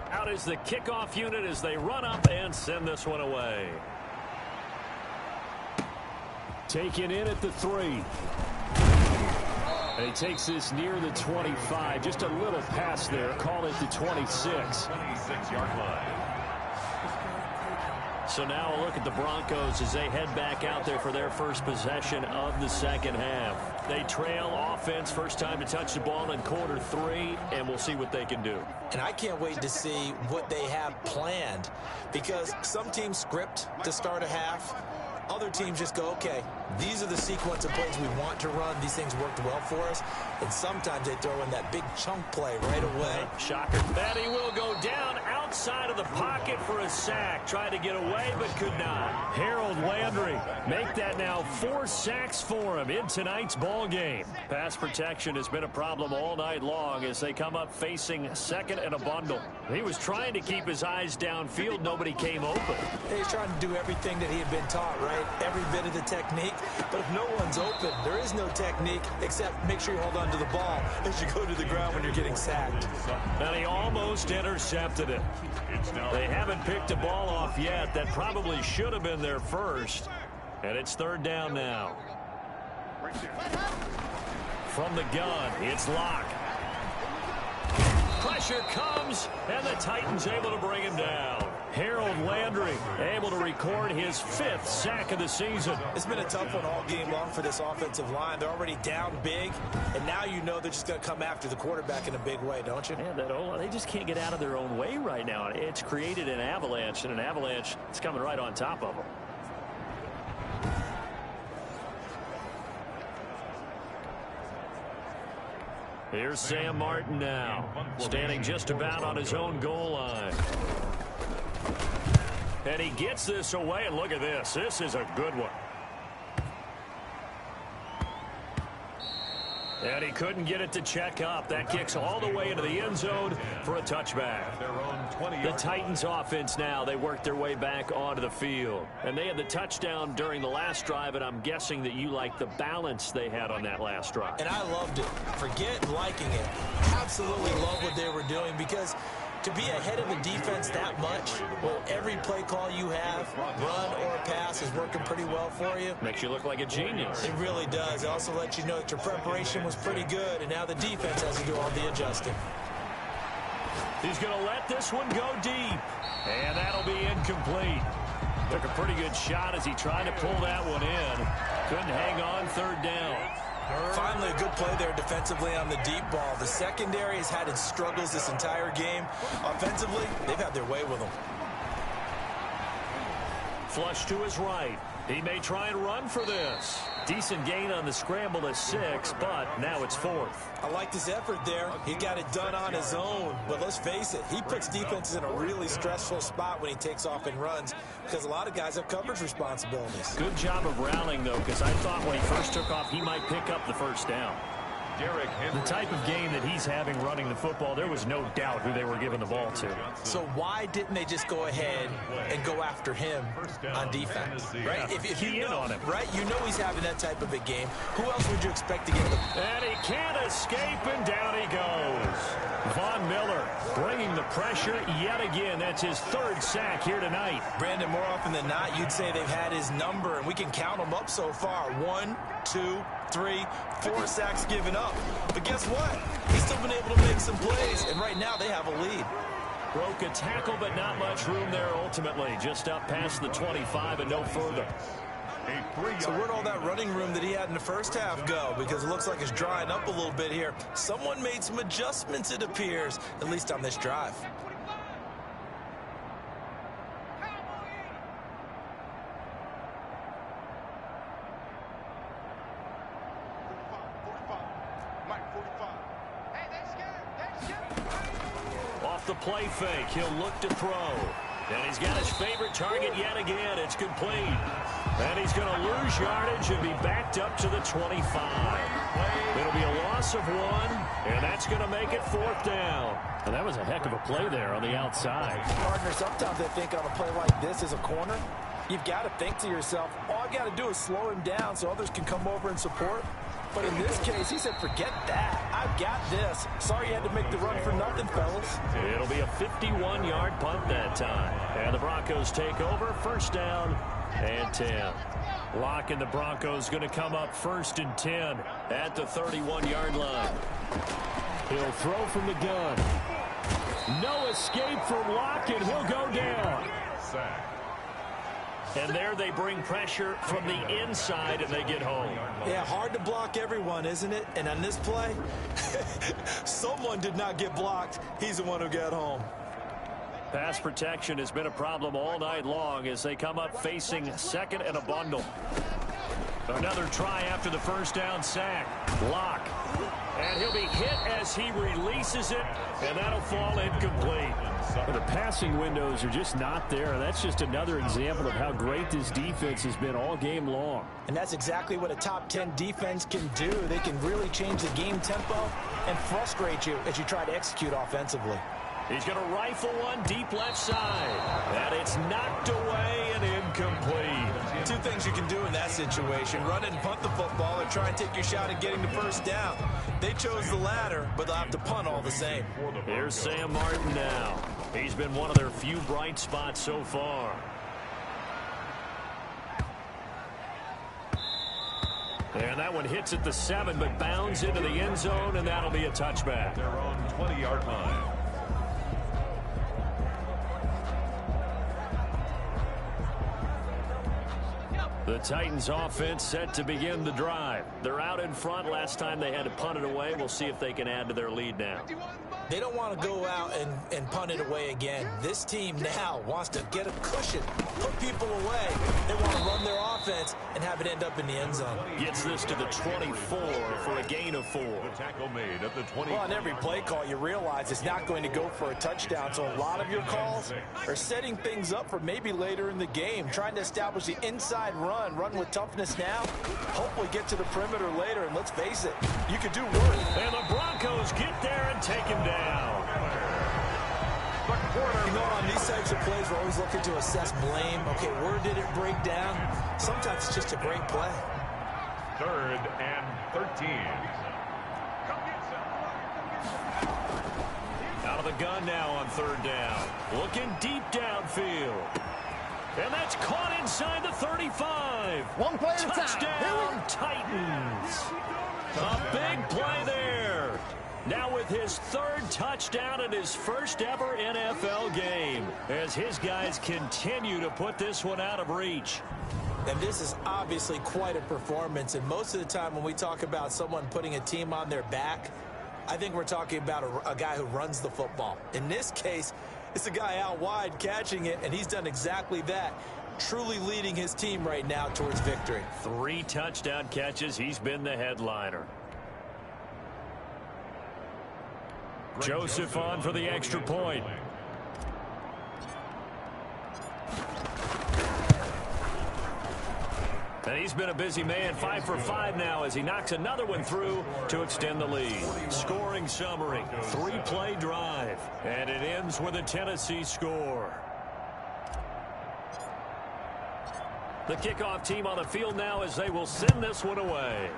Out is the kickoff unit as they run up and send this one away. Taken in at the 3. And he takes this near the 25. Just a little pass there. Call it the 26. 26-yard line. So now a look at the Broncos as they head back out there for their first possession of the second half. They trail offense, first time to touch the ball in quarter 3, and we'll see what they can do. And I can't wait to see what they have planned, because some teams script to start a half. Other teams just go, okay, these are the sequence of plays we want to run. These things worked well for us. And sometimes they throw in that big chunk play right away. Shocker. And he will go down outside of the pocket for a sack. Tried to get away, but could not. Harold Landry make that now 4 sacks for him in tonight's ball game. Pass protection has been a problem all night long as they come up facing 2nd and a bundle. He was trying to keep his eyes downfield. Nobody came open. He's trying to do everything that he had been taught, right? Every bit of the technique. But if no one's open, there is no technique except make sure you hold on to the ball as you go to the ground when you're getting sacked. And he almost intercepted it. They haven't picked a ball off yet. That probably should have been their first. And it's third down now. From the gun, it's Locke. Pressure comes, and the Titans able to bring him down. Harold Landry able to record his 5th sack of the season. It's been a tough one all game long for this offensive line. They're already down big, and now you know they're just going to come after the quarterback in a big way, don't you? Yeah, they just can't get out of their own way right now. It's created an avalanche, and an avalanche is coming right on top of them. Here's Sam Martin now, standing just about on his own goal line. And he gets this away, and look at this. This is a good one. And he couldn't get it to check up. That kicks all the way into the end zone for a touchback. The Titans offense now, they work their way back onto the field. And they had the touchdown during the last drive, and I'm guessing that you like the balance they had on that last drive. And I loved it. Forget liking it. Absolutely love what they were doing, because to be ahead of a defense that much, well, every play call you have, run or pass, is working pretty well for you. Makes you look like a genius. It really does. It also lets you know that your preparation was pretty good, and now the defense has to do all the adjusting. He's going to let this one go deep, and that'll be incomplete. Took a pretty good shot as he tried to pull that one in. Couldn't hang on, third down. Finally, a good play there defensively on the deep ball. The secondary has had its struggles this entire game. Offensively, they've had their way with them. Flush to his right. He may try and run for this. Decent gain on the scramble to 6, but now it's 4th. I like this effort there. He got it done on his own. But let's face it, he puts defenses in a really stressful spot when he takes off and runs, because a lot of guys have coverage responsibilities. Good job of rallying, though, because I thought when he first took off, he might pick up the first down. The type of game that he's having running the football, there was no doubt who they were giving the ball to. So why didn't they just go ahead and go after him on defense? Right? If you know, on him. Right? You know he's having that type of a game. Who else would you expect to get him? And he can't escape, and down he goes. Von Miller bringing the pressure yet again. That's his 3rd sack here tonight. Brandon, more often than not, you'd say they've had his number, and we can count them up so far. 1, 2, 3, 4 sacks given up. But guess what? He's still been able to make some plays, and right now they have a lead. Broke a tackle, but not much room there ultimately. Just up past the 25 and no further. So where'd all that running room that he had in the first half go? Because it looks like it's drying up a little bit here. Someone made some adjustments, it appears, at least on this drive. Off the play fake, he'll look to throw. And he's got his favorite target yet again. It's complete. And he's going to lose yardage and be backed up to the 25. It'll be a loss of 1, and that's going to make it 4th down. And that was a heck of a play there on the outside. Partner, sometimes I think on a play like this as a corner, you've got to think to yourself, all I got to do is slow him down so others can come over and support. But in this case, he said, forget that. I've got this. Sorry you had to make the run for nothing, fellas. It'll be a 51-yard punt that time. And the Broncos take over, 1st down and 10. Locke and the Broncos going to come up 1st and 10 at the 31-yard line. He'll throw from the gun. No escape from Locke, and he'll go down. And there they bring pressure from the inside, and they get home. Yeah, hard to block everyone, isn't it? And on this play, someone did not get blocked. He's the one who got home. Pass protection has been a problem all night long as they come up facing 2nd and a bundle. Another try after the 1st down sack. Locke. And he'll be hit as he releases it, and that'll fall incomplete. Well, the passing windows are just not there. That's just another example of how great this defense has been all game long. And that's exactly what a top 10 defense can do. They can really change the game tempo and frustrate you as you try to execute offensively. He's going to rifle one deep left side. And it's knocked away and incomplete. 2 things you can do in that situation: run it and punt the football, or try and take your shot at getting the 1st down. They chose the latter, but they'll have to punt all the same. Here's Sam Martin now. He's been one of their few bright spots so far. And that one hits at the 7, but bounds into the end zone, and that'll be a touchback. Their own 20-yard line. The Titans offense set to begin the drive. They're out in front. Last time they had to punt it away. We'll see if they can add to their lead now. They don't want to go out and punt it away again. This team now wants to get a cushion, put people away. They want to run their offense and have it end up in the end zone. Gets this to the 24 for a gain of 4. The tackle made at the 20. Well, on every play call, you realize it's not going to go for a touchdown. So a lot of your calls are setting things up for maybe later in the game, trying to establish the inside run with toughness now, hopefully get to the perimeter later. And let's face it, you could do worse. And the Broncos get there and take him down. You know, on these types of plays, we're always looking to assess blame. Okay, where did it break down? Sometimes it's just a great play. 3rd and 13. Out of the gun now on 3rd down. Looking deep downfield. And that's caught inside the 35. One play at a time. Touchdown, Titans. A big play there. Now with his 3rd touchdown in his first ever NFL game, as his guys continue to put this one out of reach. And this is obviously quite a performance. And most of the time when we talk about someone putting a team on their back, I think we're talking about a guy who runs the football. In this case, it's a guy out wide catching it, and he's done exactly that, truly leading his team right now towards victory. 3 touchdown catches. He's been the headliner. Joseph on for the extra point. And he's been a busy man, 5 for 5 now as he knocks another one through to extend the lead. Scoring summary, 3-play drive, and it ends with a Tennessee score. The kickoff team on the field now as they will send this one away.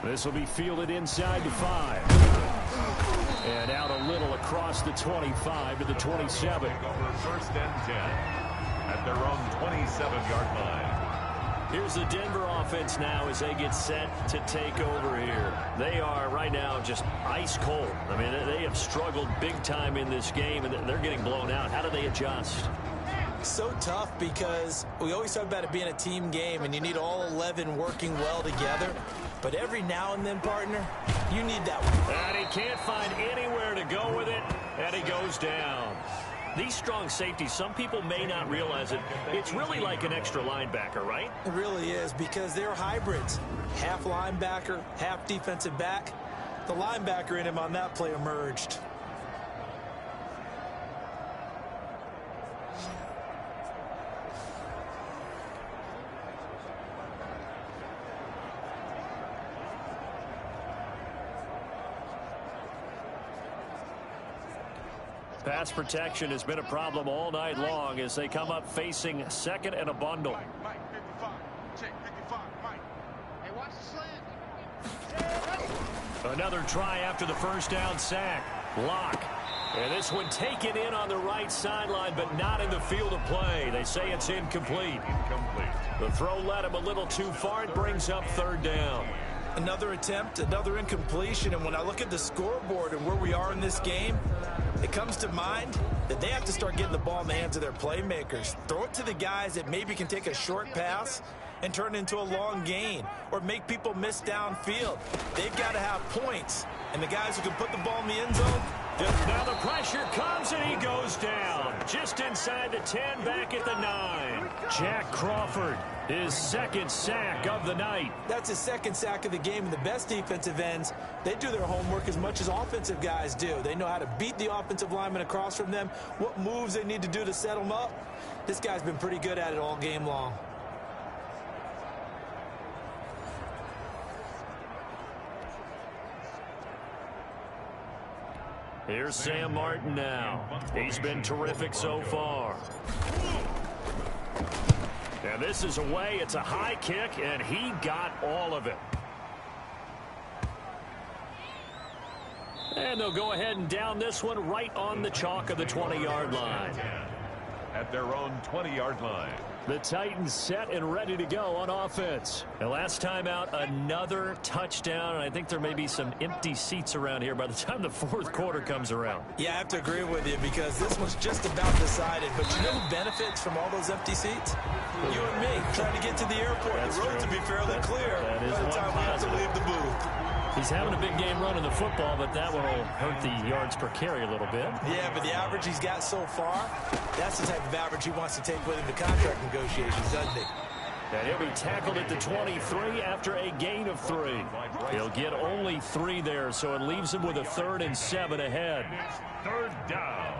This will be fielded inside the 5. And out a little across the 25 to the 27. Over 1st and 10 at their own 27-yard line. Here's the Denver offense now as they get set to take over here. They are right now just ice cold. I mean, they have struggled big time in this game, and they're getting blown out. How do they adjust? So tough because we always talk about it being a team game, and you need all 11 working well together. But every now and then, partner, you need that one. And he can't find anywhere to go with it, and he goes down. These strong safeties, some people may not realize it. It's really like an extra linebacker, right? It really is, because they're hybrids. Half linebacker, half defensive back. The linebacker in him on that play emerged. Pass protection has been a problem all night long as they come up facing 2nd and a bundle. Mike, 55. Check 55. Mike. Hey, watch the slant. Another try after the 1st down sack. Lock. And this one taken in on the right sideline, but not in the field of play. They say it's incomplete. The throw led him a little too far. It brings up 3rd down. Another attempt, another incompletion, and when I look at the scoreboard and where we are in this game, it comes to mind that they have to start getting the ball in the hands of their playmakers. Throw it to the guys that maybe can take a short pass and turn it into a long gain or make people miss downfield. They've got to have points, and the guys who can put the ball in the end zone, now the pressure comes and he goes down. Just inside the 10, back at the 9. Jack Crawford, his 2nd sack of the night. That's his 2nd sack of the game, and the best defensive ends, they do their homework as much as offensive guys do. They know how to beat the offensive lineman across from them, what moves they need to do to set them up. This guy's been pretty good at it all game long. Here's Sam Martin now. He's been terrific so far. And this is away. It's a high kick, and he got all of it. And they'll go ahead and down this one right on the chalk of the 20-yard line. At their own 20-yard line. The Titans set and ready to go on offense. And last time out, another touchdown. And I think there may be some empty seats around here by the time the fourth quarter comes around. Yeah, I have to agree with you because this one's just about decided. But you know who benefits from all those empty seats? You and me trying to get to the airport. That's the road true. to be fairly clear that is by the time we have to leave the booth. He's having a big game running the football, but that one will hurt the yards per carry a little bit. Yeah, but the average he's got so far, that's the type of average he wants to take with him to contract negotiations, doesn't he? And he'll be tackled at the 23 after a gain of 3. He'll get only 3 there, so it leaves him with a 3rd and 7 ahead. Third down.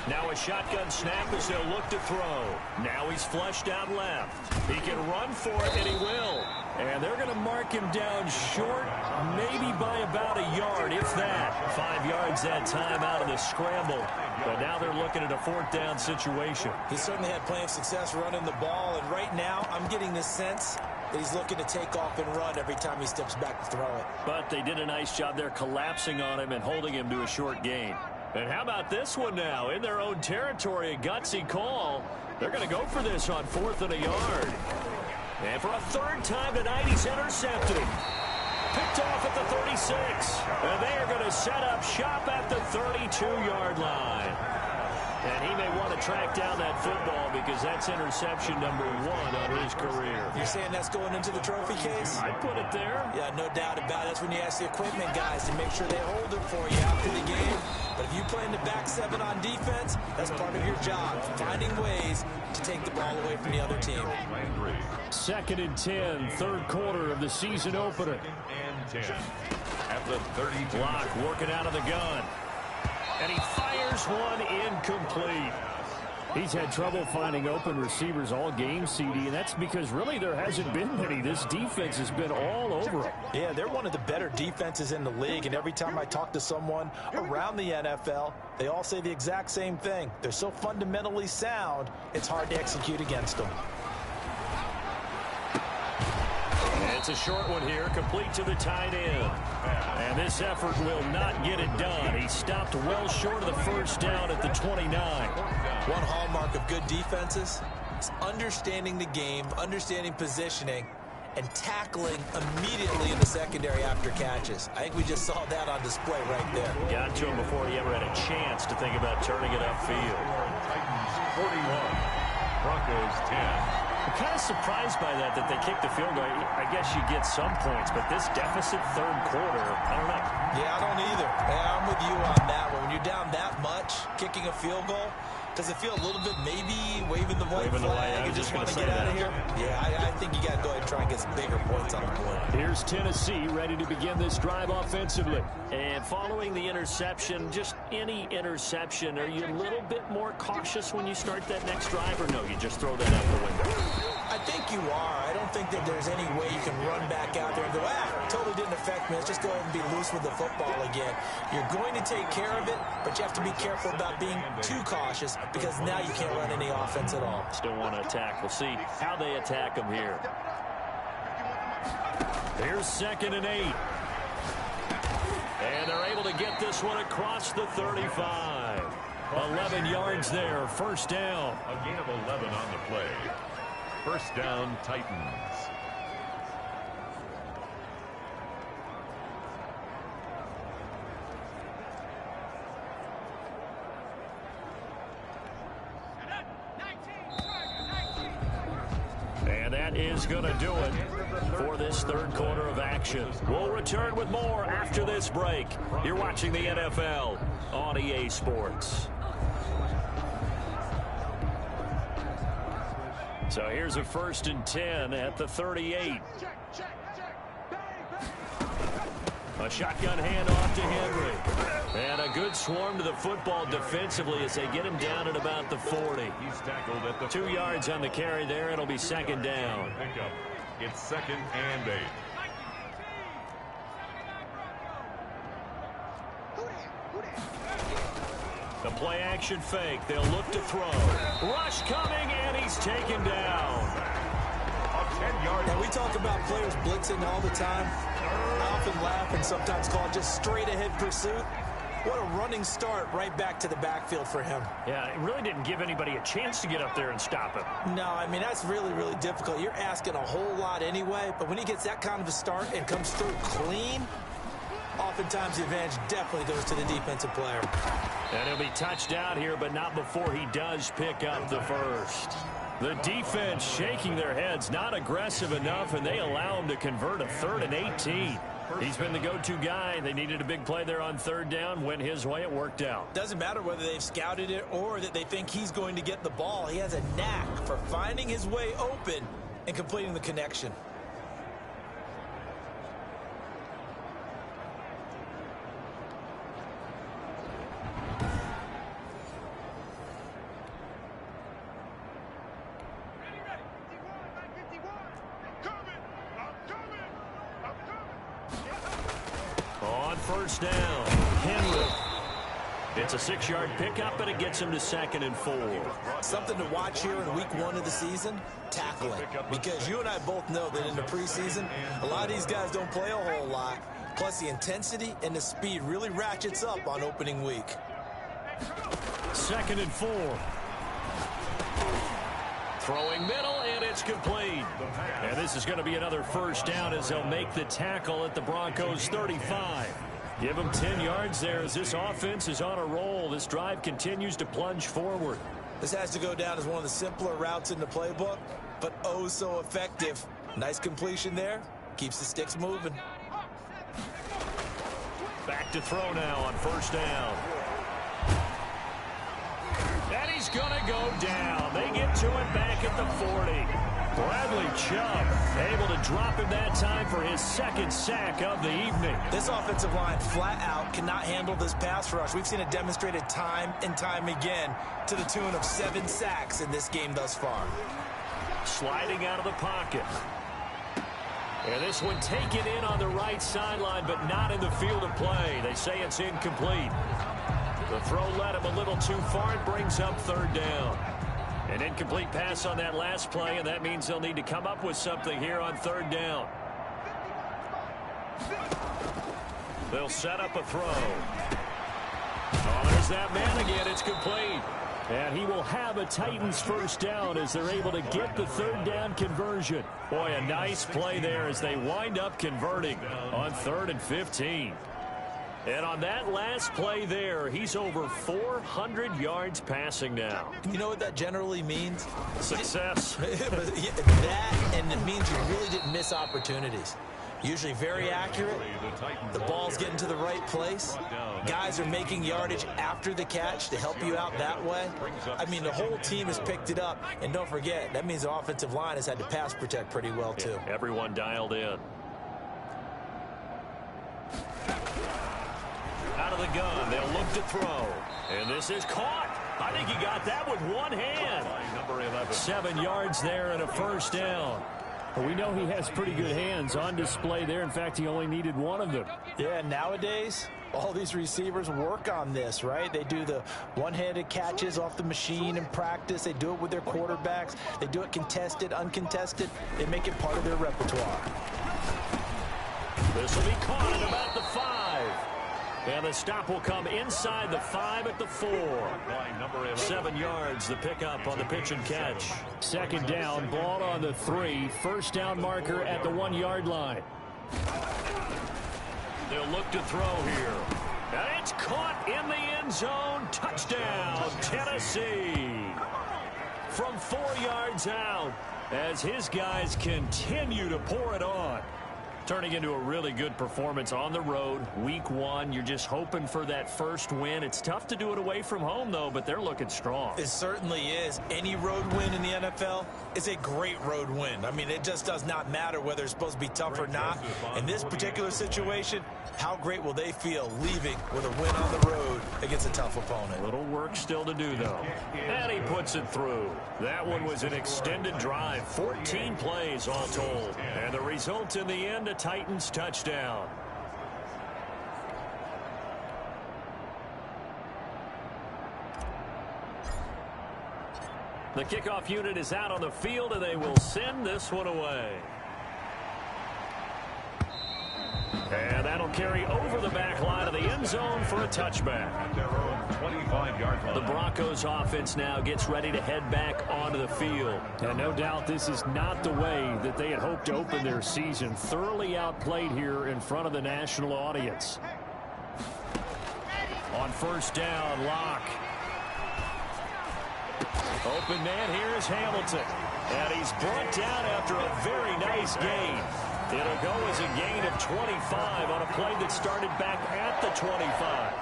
Now a shotgun snap as they'll look to throw. Now he's flushed out left. He can run for it, and he will. And they're going to mark him down short, maybe by about a yard, if that. 5 yards that time out of the scramble. But now they're looking at a 4th down situation. He certainly had plenty of success running the ball, and right now I'm getting the sense that he's looking to take off and run every time he steps back to throw it. But they did a nice job there collapsing on him and holding him to a short gain. And how about this one now? In their own territory, a gutsy call. They're going to go for this on 4th and a yard. And for a 3rd time tonight, he's intercepted. Picked off at the 36. And they are going to set up shop at the 32-yard line. And he may want to track down that football because that's interception number 1 on his career. You're saying that's going into the trophy case? I'd put it there. Yeah, no doubt about it. That's when you ask the equipment guys to make sure they hold it for you after the game. But if you play in the back 7 on defense, that's part of your job, finding ways to take the ball away from the other team. 2nd and 10, 3rd quarter of the season opener. 2nd and 10 at the 32. Block working out of the gun. And he fires one incomplete. He's had trouble finding open receivers all game, CD, and that's because really there hasn't been many. This defense has been all over him. Yeah, they're one of the better defenses in the league, and every time I talk to someone around the NFL, they all say the exact same thing. They're so fundamentally sound, it's hard to execute against them. It's a short one here, complete to the tight end. And this effort will not get it done. He stopped well short of the 1st down at the 29. One hallmark of good defenses is understanding the game, understanding positioning, and tackling immediately in the secondary after catches. I think we just saw that on display right there. Got to him before he ever had a chance to think about turning it upfield. Titans 41, Broncos 10. I'm kind of surprised by that they kicked the field goal. I guess you get some points, but this deficit 3rd quarter, I don't know. Yeah, I don't either. Yeah, I'm with you on that one. When you're down that much, kicking a field goal, does it feel a little bit maybe waving the white flag and just want to get out of here? Yeah, I think you got to go ahead and try and get some bigger points on the board. Here's Tennessee ready to begin this drive offensively. And following the interception, just any interception, are you a little bit more cautious when you start that next drive, or no, you just throw that out the window? I think you are. I don't think that there's any way you can run back out there and go, totally didn't affect me. Let's just go ahead and be loose with the football again. You're going to take care of it, but you have to be careful about being too cautious because now you can't run any offense at all. Still want to attack. We'll see how they attack them here. Here's 2nd and 8. And they're able to get this one across the 35. 11 yards there, 1st down. A gain of 11 on the play. 1st down, Titans. And that is going to do it for this 3rd quarter of action. We'll return with more after this break. You're watching the NFL on EA Sports. So here's a 1st and 10 at the 38. A shotgun handoff to Henry. And a good swarm to the football defensively as they get him down at about the 40. He's tackled at the 2 yards on the carry there. It'll be 2nd down. It's 2nd and 8. The play action fake. They'll look to throw. Rush coming, and he's taken down. 10-yard. And we talk about players blitzing all the time. I often laugh and sometimes call it just straight-ahead pursuit. What a running start right back to the backfield for him. Yeah, it really didn't give anybody a chance to get up there and stop him. No, I mean, that's really, really difficult. You're asking a whole lot anyway, but when he gets that kind of a start and comes through clean, oftentimes the advantage definitely goes to the defensive player. And he'll be touched out here, but not before he does pick up the first. The defense shaking their heads, not aggressive enough, and they allow him to convert a 3rd and 18. He's been the go-to guy. They needed a big play there on 3rd down. Went his way. It worked out. Doesn't matter whether they've scouted it or that they think he's going to get the ball. He has a knack for finding his way open and completing the connection. On 1st down, Henry. It's a 6-yard pickup, but it gets him to 2nd and 4. Something to watch here in week 1 of the season, tackling. Because you and I both know that in the preseason, a lot of these guys don't play a whole lot. Plus, the intensity and the speed really ratchets up on opening week. 2nd and 4. Throwing middle, and it's complete. And this is going to be another 1st down as they'll make the tackle at the Broncos 35. Give them 10 yards there as this offense is on a roll. This drive continues to plunge forward. This has to go down as one of the simpler routes in the playbook, but oh so effective. Nice completion there. Keeps the sticks moving. Back to throw now on 1st down. And he's going to go down. They get to it back at the 40. Bradley Chubb able to drop him that time for his 2nd sack of the evening. This offensive line flat out cannot handle this pass rush. We've seen it demonstrated time and time again to the tune of 7 sacks in this game thus far. Sliding out of the pocket. And this one taken in on the right sideline, but not in the field of play. They say it's incomplete. The throw led him a little too far. It brings up 3rd down. An incomplete pass on that last play, and that means they'll need to come up with something here on 3rd down. They'll set up a throw. Oh, there's that man again. It's complete. And he will have a Titans 1st down as they're able to get the 3rd down conversion. Boy, a nice play there as they wind up converting on 3rd and 15. And on that last play there, he's over 400 yards passing now. You know what that generally means? Success. That, and it means you really didn't miss opportunities. Usually very accurate. The ball's getting to the right place. Guys are making yardage after the catch to help you out that way. I mean, the whole team has picked it up. And don't forget, that means the offensive line has had to pass protect pretty well, too. Yeah, everyone dialed in. Out of the gun, they'll look to throw. And this is caught. I think he got that with one hand. Number 11. 7 yards there and a 1st down. Well, we know he has pretty good hands on display there. In fact, he only needed one of them. Yeah, nowadays, all these receivers work on this, right? They do the one-handed catches off the machine in practice. They do it with their quarterbacks. They do it contested, uncontested. They make it part of their repertoire. This will be caught at about the 5. And the stop will come inside the 5 at the 4. 7 yards, the pickup on the pitch and catch. 2nd down, ball on the 3. 1st down marker at the 1-yard line. They'll look to throw here. And it's caught in the end zone. Touchdown, Tennessee. From 4 yards out as his guys continue to pour it on. Turning into a really good performance on the road. Week 1, you're just hoping for that first win. It's tough to do it away from home, though, but they're looking strong. It certainly is. Any road win in the NFL is a great road win. I mean, it just does not matter whether it's supposed to be tough or not. In this particular situation, how great will they feel leaving with a win on the road against a tough opponent? A little work still to do, though. And he puts it through. That one was an extended drive. 14 plays all told. And the result in the end, a Titans touchdown. The kickoff unit is out on the field, and they will send this one away. And that'll carry over the back line of the end zone for a touchback. At their own 25-yard line. The Broncos offense now gets ready to head back onto the field. And no doubt this is not the way that they had hoped to open their season. Thoroughly outplayed here in front of the national audience. On first down, Locke. Open man here is Hamilton. And he's brought down after a very nice gain. It'll go as a gain of 25 on a play that started back at the 25.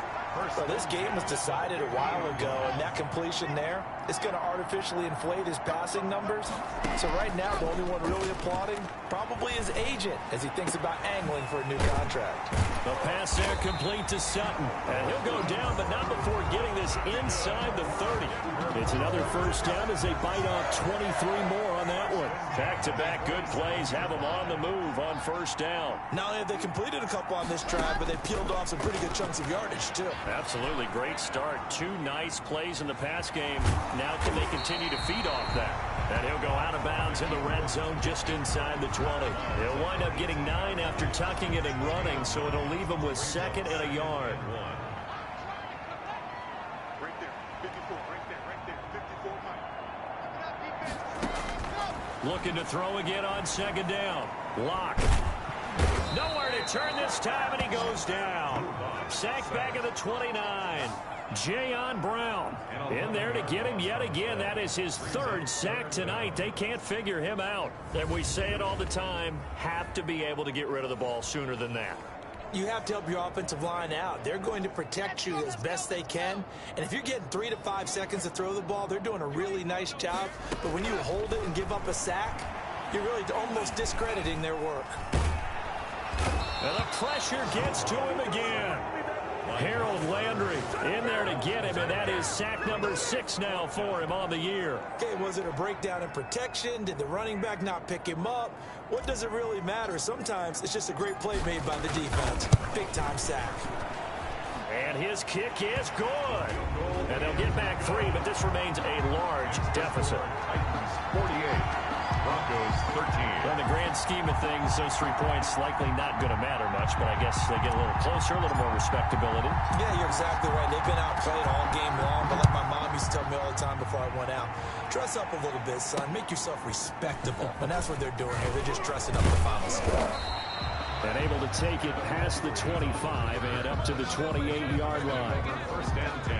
Well, this game was decided a while ago, and that completion there is going to artificially inflate his passing numbers. So right now, the only one really applauding probably his agent as he thinks about angling for a new contract. The pass there complete to Sutton. And he'll go down, but not before getting this inside the 30. It's another first down as they bite off 23 more on that one. Back-to-back good plays have them on the move on first down. Not only have they completed a couple on this drive, but they peeled off some pretty good chunks of yardage, too. Absolutely great start. Two nice plays in the pass game. Now can they continue to feed off that? And he'll go out of bounds in the red zone just inside the 20. He'll wind up getting 9 after tucking it and running, so it'll leave him with 2nd and a yard. Right there. 54. Right there. 54. Looking to throw again on 2nd down. Locke. Nowhere to turn this time, and he goes down. Sacked back at the 29. Jayon Brown in there to get him yet again. That is his 3rd sack tonight. They can't figure him out. And we say it all the time, have to be able to get rid of the ball sooner than that. You have to help your offensive line out. They're going to protect you as best they can. And if you're getting 3 to 5 seconds to throw the ball, they're doing a really nice job. But when you hold it and give up a sack, you're really almost discrediting their work. And the pressure gets to him again. Harold Landry in there to get him, and that is sack number 6 now for him on the year. Okay, was it a breakdown in protection? Did the running back not pick him up? What does it really matter? Sometimes it's just a great play made by the defense. Big-time sack. And his kick is good. And they'll get back 3, but this remains a large deficit. 48. Broncos 13. In the grand scheme of things, those 3 points likely not going to matter much, but I guess they get a little closer, a little more respectability. Yeah, you're exactly right. They've been outplayed all game long, but like my mom used to tell me all the time before I went out, dress up a little bit, son. Make yourself respectable. And that's what they're doing here. They're just dressing up the final score. And able to take it past the 25 and up to the 28-yard line. First and 10.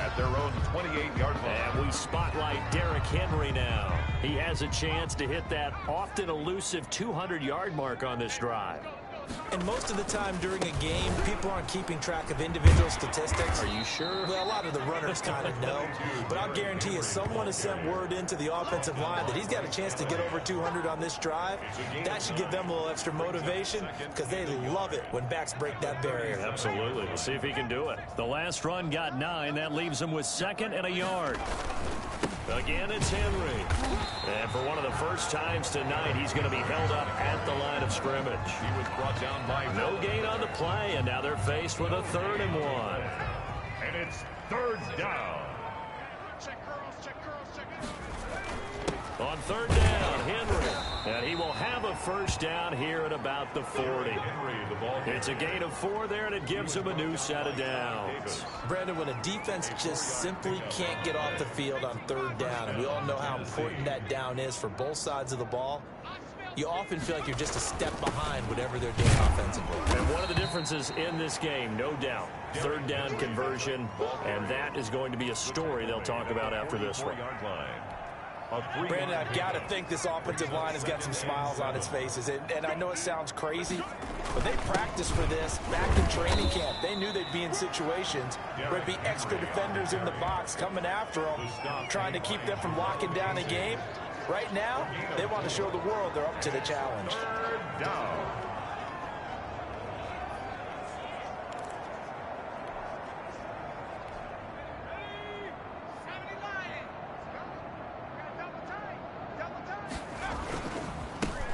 At their own 28-yard line. And we spotlight Derrick Henry now. He has a chance to hit that often elusive 200-yard mark on this drive. And most of the time during a game, people aren't keeping track of individual statistics. Are you sure? Well, a lot of the runners kind of know. But I'll guarantee you, someone has sent word into the offensive line that he's got a chance to get over 200 on this drive. That should give them a little extra motivation because they love it when backs break that barrier. Absolutely. We'll see if he can do it. The last run got 9. That leaves him with 2nd and a yard. Again, it's Henry. And for one of the first times tonight, he's going to be held up at the line of scrimmage. He was brought down by no gain on the play, and now they're faced with a 3rd and 1. And it's 3rd down. Check curls, check curls, check. On 3rd down, Henry. And he will have a first down here at about the 40. Henry, the ball. It's a gain of 4 there, and it gives him a new set of downs. Brandon, when a defense just simply can't get off the field on 3rd down, and we all know how important that down is for both sides of the ball, you often feel like you're just a step behind whatever they're doing offensively. And one of the differences in this game, no doubt, 3rd down conversion, and that is going to be a story they'll talk about after this one. Brandon, I've got to think this offensive line has got some smiles on its faces. And I know it sounds crazy, but they practiced for this back in training camp. They knew they'd be in situations where there'd be extra defenders in the box coming after them, trying to keep them from locking down a game. Right now, they want to show the world they're up to the challenge. 3rd down.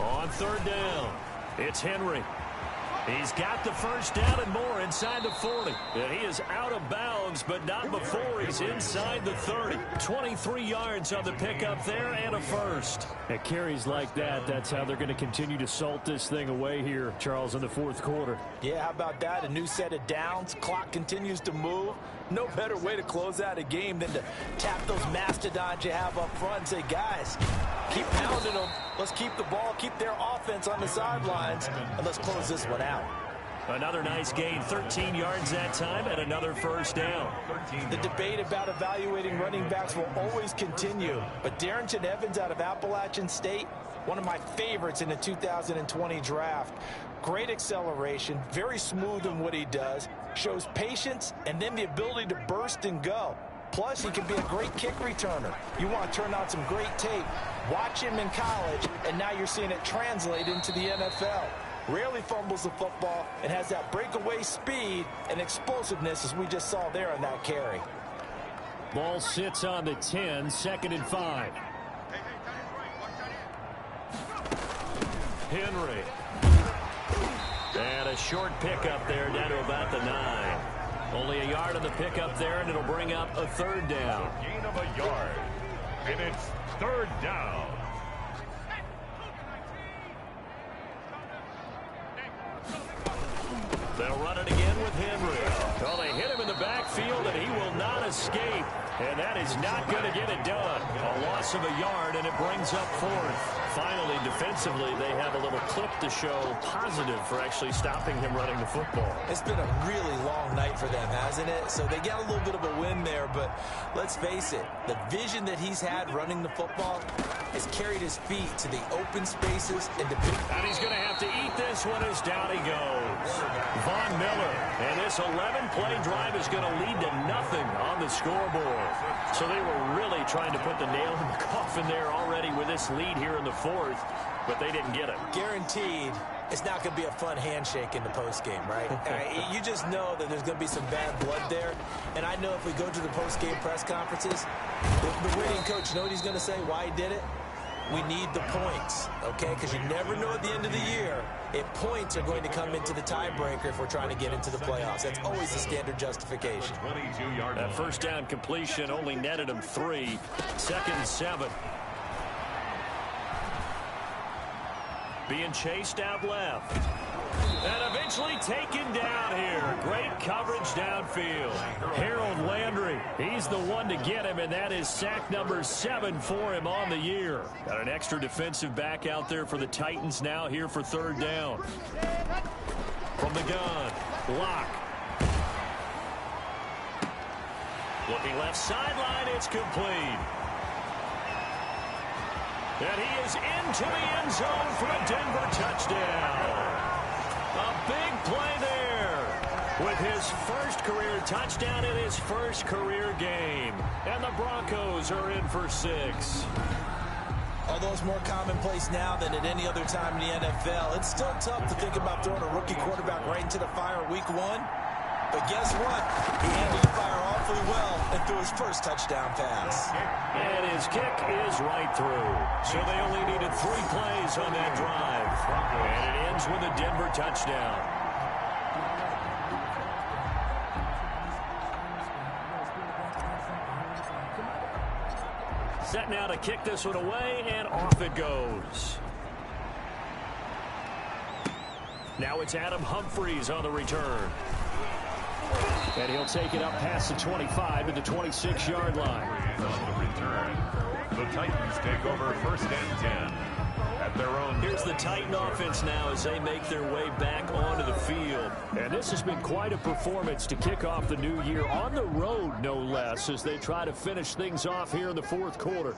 On 3rd down, it's Henry. He's got the first down and more inside the 40. And he is out of bounds, but not before he's inside the 30. 23 yards on the pickup there and a first. At carries like that, that's how they're going to continue to salt this thing away here, Charles, in the fourth quarter. Yeah, how about that? A new set of downs. Clock continues to move. No better way to close out a game than to tap those mastodons you have up front and say, guys, keep pounding them. Let's keep the ball, keep their offense on the sidelines, and let's close this one out. Another nice gain, 13 yards that time, and another first down. The debate about evaluating running backs will always continue, but Darrington Evans out of Appalachian State, one of my favorites in the 2020 draft. Great acceleration, very smooth in what he does, shows patience, and then the ability to burst and go. Plus, he can be a great kick returner. You want to turn on some great tape. Watch him in college, and now you're seeing it translate into the NFL. Rarely fumbles the football and has that breakaway speed and explosiveness as we just saw there on that carry. Ball sits on the 10, 2nd and 5. Henry. And a short pickup there down to about the 9. Only a yard on the pickup there, and it'll bring up a third down. Gain of a yard. And it's third down. They'll run it again with Henry. Well, they hit him in the backfield, and he will not escape. And that is not going to get it done. A loss of a yard, and it brings up fourth. Finally, defensively, they have a little clip to show positive for actually stopping him running the football. It's been a really long night for them, hasn't it? So they got a little bit of a win there, but let's face it, the vision that he's had running the football has carried his feet to the open spaces and to big. And he's going to have to eat this one as down he goes. Von Miller, and this 11-play drive is going to lead to nothing on the scoreboard. So they were really trying to put the nail in the coffin there already with this lead here in the fourth, but they didn't get it. Guaranteed it's not going to be a fun handshake in the postgame, right? You just know that there's going to be some bad blood there. And I know if we go to the postgame press conferences, the winning coach, you know what he's going to say, why he did it? We need the points, okay? Because you never know at the end of the year if points are going to come into the tiebreaker if we're trying to get into the playoffs. That's always the standard justification. That first down completion only netted him 3. 2nd and 7. Being chased out left. And eventually taken down here. Great coverage downfield. Harold Landry, he's the one to get him, and that is sack number 7 for him on the year. Got an extra defensive back out there for the Titans now here for third down. From the gun, Locke. Looking left sideline, it's complete. And he is into the end zone for a Denver touchdown. A big play there with his first career touchdown in his first career game. And the Broncos are in for 6. Although it's more commonplace now than at any other time in the NFL, it's still tough to think about throwing a rookie quarterback right into the fire week 1. But guess what? He handled the fire awfully well and threw his first touchdown pass. And his kick is right through. So they only needed 3 plays on that drive. And it ends with a Denver touchdown. Set now to kick this one away, and off it goes. Now it's Adam Humphries on the return. And he'll take it up past the 25 to the 26-yard line. On the return, the Titans take over 1st and 10 at their own. Here's the Titan offense now as they make their way back onto the field. And this has been quite a performance to kick off the new year on the road, no less, as they try to finish things off here in the fourth quarter.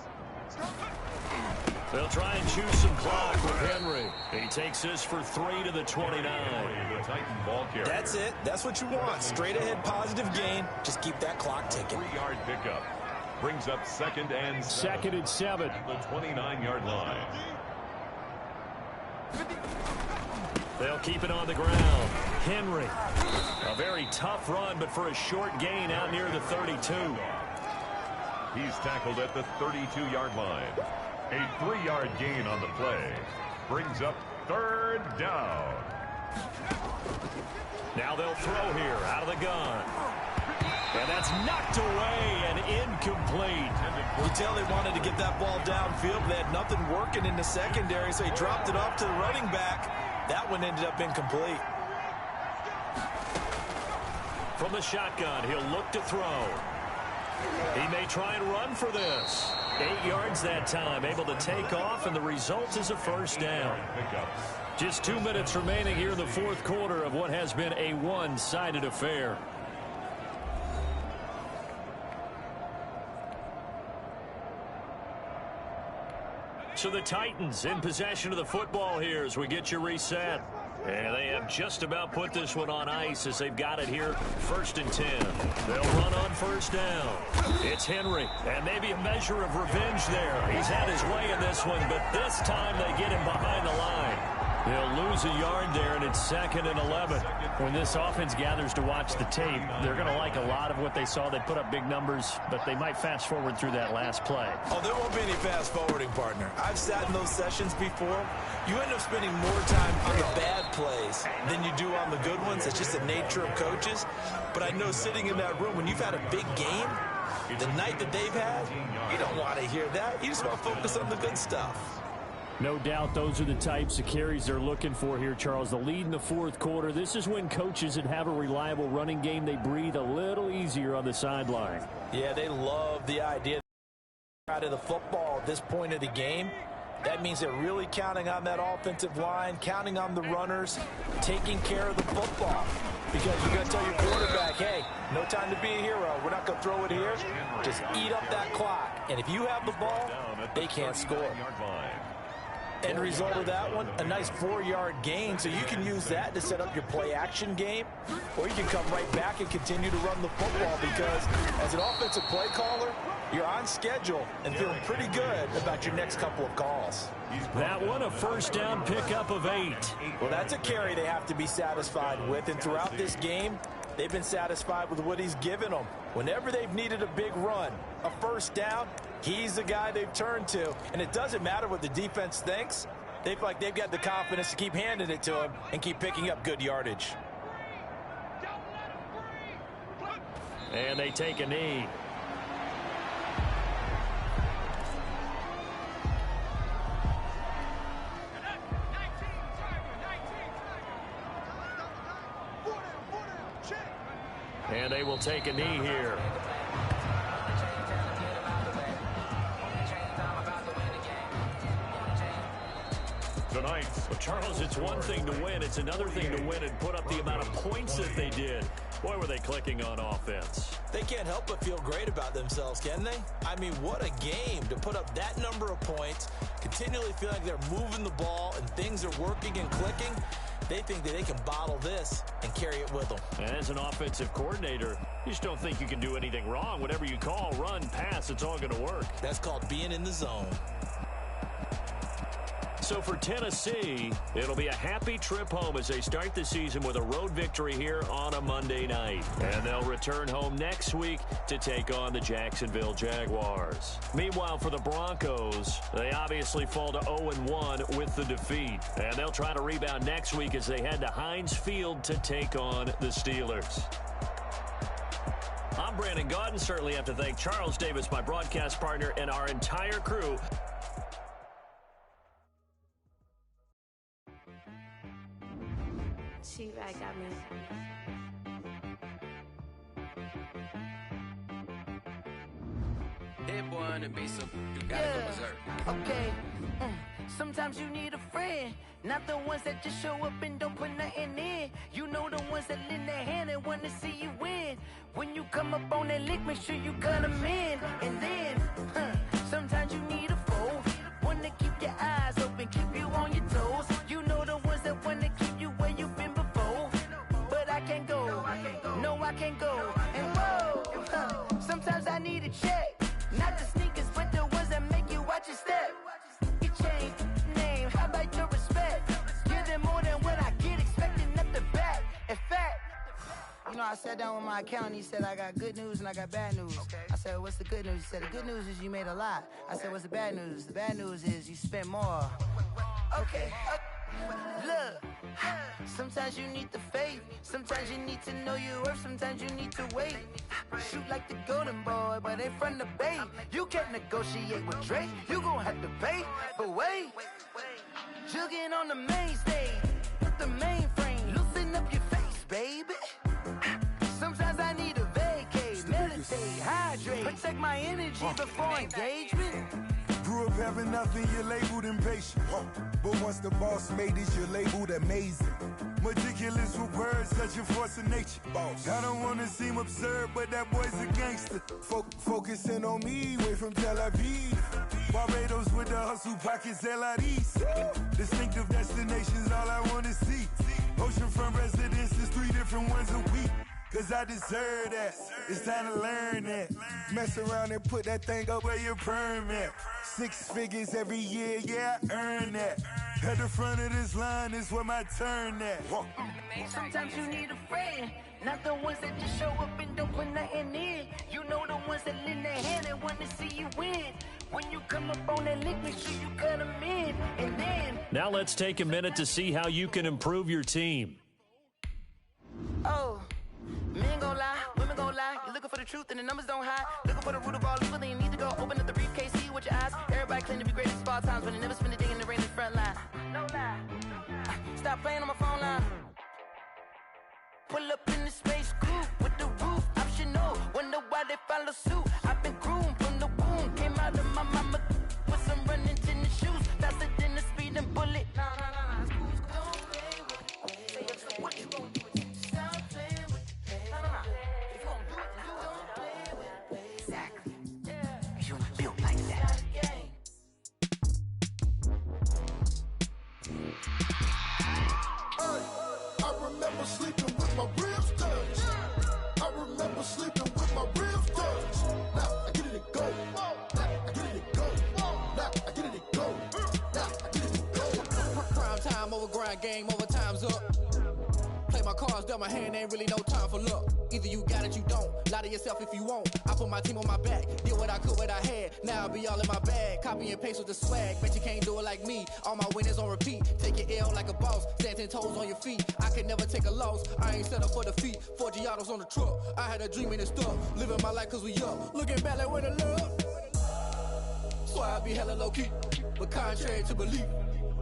They'll try and choose some clock with Henry. He takes this for 3 to the 29. The Titan ball carrier. That's it. That's what you want. Straight ahead positive gain. Just keep that clock ticking. 3-yard pickup. Brings up 2nd and 7. 2nd and 7. At the 29-yard line. They'll keep it on the ground. Henry. A very tough run, but for a short gain out near the 32. He's tackled at the 32-yard line. A 3-yard gain on the play. Brings up 3rd down. Now they'll throw here out of the gun. And that's knocked away and incomplete. You tell they wanted to get that ball downfield, but they had nothing working in the secondary, so he dropped it off to the running back. That one ended up incomplete. From the shotgun, he'll look to throw. He may try and run for this. 8 yards that time, able to take off, and the result is a first down. Just 2 minutes remaining here in the fourth quarter of what has been a one-sided affair. So the Titans in possession of the football here as we get you reset. And they have just about put this one on ice as they've got it here, 1st and 10. They'll run on first down. It's Henry, and maybe a measure of revenge there. He's had his way in this one, but this time they get him behind the line. They'll lose a yard there, and it's 2nd and 11. When this offense gathers to watch the tape, they're going to like a lot of what they saw. They put up big numbers, but they might fast forward through that last play. Oh, there won't be any fast forwarding, partner. I've sat in those sessions before. You end up spending more time on the bad plays than you do on the good ones. It's just the nature of coaches. But I know sitting in that room, when you've had a big game, the night that they've had, you don't want to hear that. You just want to focus on the good stuff. No doubt those are the types of carries they're looking for here, Charles. The lead in the fourth quarter. This is when coaches that have a reliable running game, they breathe a little easier on the sideline. Yeah, they love the idea out of the football at this point of the game. That means they're really counting on that offensive line, counting on the runners, taking care of the football. Because you're going to tell your quarterback, hey, no time to be a hero. We're not going to throw it here. Just eat up that clock. And if you have the ball, they can't score. End result of that one, a nice 4-yard gain, so you can use that to set up your play-action game, or you can come right back and continue to run the football because as an offensive play caller, you're on schedule and feeling pretty good about your next couple of calls. That one, a first down pickup of 8. Well, that's a carry they have to be satisfied with, and throughout this game, they've been satisfied with what he's given them. Whenever they've needed a big run, a first down, he's the guy they've turned to. And it doesn't matter what the defense thinks. They feel like they've got the confidence to keep handing it to him and keep picking up good yardage. And they take a knee. And they will take a knee here. Tonight, Charles, it's one thing to win. It's another thing to win and put up the amount of points that they did. Boy, were they clicking on offense. They can't help but feel great about themselves, can they? I mean, what a game to put up that number of points, continually feel like they're moving the ball and things are working and clicking. They think that they can bottle this and carry it with them. And as an offensive coordinator, you just don't think you can do anything wrong. Whatever you call, run, pass, it's all going to work. That's called being in the zone. So for Tennessee, it'll be a happy trip home as they start the season with a road victory here on a Monday night. And they'll return home next week to take on the Jacksonville Jaguars. Meanwhile, for the Broncos, they obviously fall to 0-1 with the defeat. And they'll try to rebound next week as they head to Heinz Field to take on the Steelers. I'm Brandon Gaudin. Certainly have to thank Charles Davis, my broadcast partner, and our entire crew. She right got me. That boy on the beat, so you gotta go berserk. Okay. Sometimes you need a friend, not the ones that just show up and don't put nothing in. You know the ones that lend their hand and want to see you win. When you come up on that lick, make sure you cut them in. And then, sometimes you need a foe, one to keep your eyes open, keep you on your toes. You know the ones that want to keep you where you've been before. But I can't go, no I can't go. And whoa, sometimes I need a check. Not the sneakers, but the ones that make you watch your step. You change name, how about your respect? Give them more than what I get, expecting nothing back. In fact, you know, I sat down with my accountant. He said, I got good news and I got bad news. I said, what's the good news? He said, the good news is you made a lot. I said, what's the bad news? The bad news is you spent more. Okay. Look, sometimes you need the faith. Sometimes you need to know your worth. Sometimes you need to wait. Shoot like the golden boy, but they from the bay. You can't negotiate with Drake. You gon' have to pay. But wait, jugging on the main stage. Put the mainframe. Loosen up your face, baby. Sometimes I need a vacate. Meditate, hydrate. Protect my energy before engagement. Grew up having nothing, you're labeled impatient. But once the boss made it, you're labeled amazing. Meticulous with words, such a force of nature. I don't wanna seem absurd, but that boy's a gangster. Focusing on me, way from Tel Aviv. Barbados with the hustle pockets, LIDs. Distinctive destinations, all I wanna see. Oceanfront residences, 3 different ones a week. Cause I deserve that, it's time to learn that. Mess around and put that thing up where your permit. 6 figures every year, yeah, I earn that. At the front of this line is where my turn at. Sometimes you need a friend, not the ones that just show up and don't put nothing in. You know the ones that lend their hand and want to see you win. When you come up on that lick, make sure you cut them in. And then... Now let's take a minute to see how you can improve your team. Oh... Men gon' lie, women gon' lie. You're looking for the truth and the numbers don't hide. Looking for the root of all evil, then you need to go open up the briefcase, see with your eyes. Everybody claim to be great at small times, but they never spend a day in the rain in the front line. No lie. Stop playing on my phone line. Pull up in the space coupe with the roof optional. Wonder why they follow suit. I've been groomed from the womb. Came out of my mama with some running tennis shoes. Faster than the speeding bullet. Nah. Don't play with it. What you gon' do? Sleeping with my ribs touched. I remember sleeping with my ribs touched. Now I get it go. Now I get it go. Now I get it go. Now I get it go. Prime time over grind game, over time's up. Play my cards, dealt my hand, ain't really no time for luck. Either you got it, you don't. Lie to yourself if you won't. I put my team on my back, did what I could, what I had. Now I'll be all in my bag. Copy and paste with the swag. Bet you can't do it like me. All my winners on repeat. Take your L like a boss. Stand 10 toes on your feet. I can never take a loss. I ain't set up for defeat. 4 Giottos on the truck. I had a dream and it stuck. Living my life cause we up. Looking back like where the love. So I be hella low key. But contrary to belief,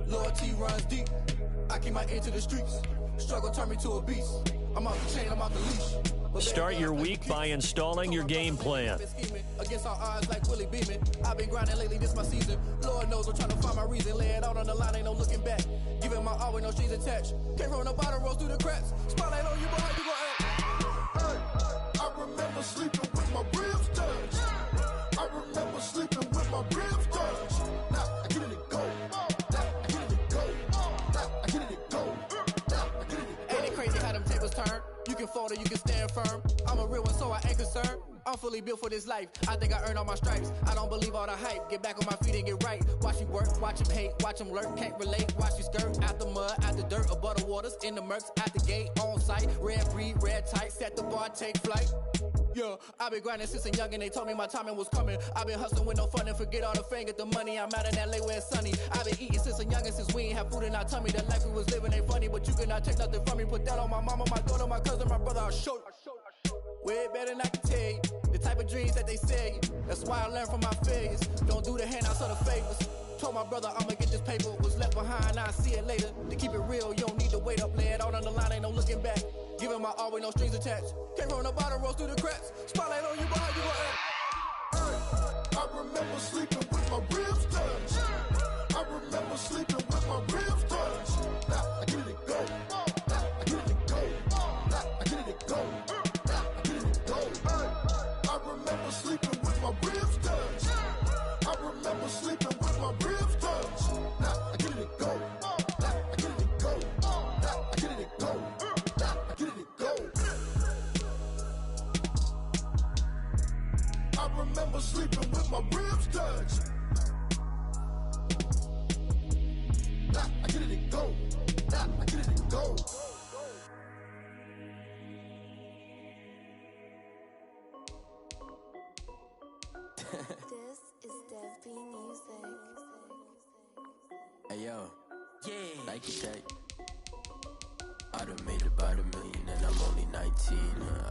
loyalty runs deep. I keep my ear to the streets. Struggle turned me to a beast. I'm off the chain, I'm off the leash. Start your week by installing your game plan. Against all odds like Willie Beeman. I've been grinding lately, this my season. Lord knows I'm trying to find my reason. Lay it out on the line, ain't no looking back. Giving my all with no strings attached. Came from the bottom, rose through the cracks. Spotlight on you, boy, you gon' act. Hey, I remember sleeping with my ribs touched. I remember sleeping with my ribs touched. Now I get it go. Now I get it go. Now I get it go. Now I get it go. Ain't it crazy how them tables turn? You can fold or you can stand firm. I'm a real one, so I ain't concerned. I'm fully built for this life. I think I earned all my stripes. I don't believe all the hype. Get back on my feet and get right. Watch you work, watch him hate, watch him lurk. Can't relate, watch you skirt. Out the mud, out the dirt, above the waters, in the murks, out the gate, on site. Red breed, red tight, set the bar, take flight. Yeah, I've been grinding since a young and they told me my timing was coming. I've been hustling with no fun and forget all the fame, get the money. I'm out in LA where it's sunny. I've been eating since a young and since we ain't have food in our tummy. The life we was living ain't funny, but you cannot take nothing from me. Put that on my mama, my daughter, my cousin, my brother, I'll show you. Way better than I can tell you. The type of dreams that they sell you. That's why I learned from my failures. Don't do the handouts or the favors. Told my brother I'ma get this paper. Was left behind, I'll see it later. To keep it real, you don't need to wait up. Lay it out on the line, ain't no looking back. Giving my all with no strings attached. Came from the bottom, rose through the cracks. Spotlight on you, boy, you gon' act. Hey, I remember sleeping with my ribs touched. I remember sleeping with my ribs touched. Now I get it go. Now I get it go. Now I get it go. Now I get it go. I remember sleeping with my ribs touched. I remember sleeping with my ribs touched. Now I get it go. Now I get it go. Now I get it go. Now I get it go. I remember sleeping with my ribs touched. Now I get it go. Now I get it go. This is Dev B Music. Hey yo, Nike check. I done made about $1 million and I'm only 19.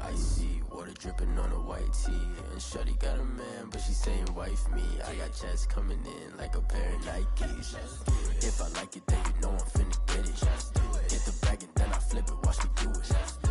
Icy water dripping on a white tee. And Shorty got a man, but she saying wife me. I got checks coming in like a pair of Nikes. If I like it, then you know I'm finna get it. Get the bag and then I flip it, watch me do it.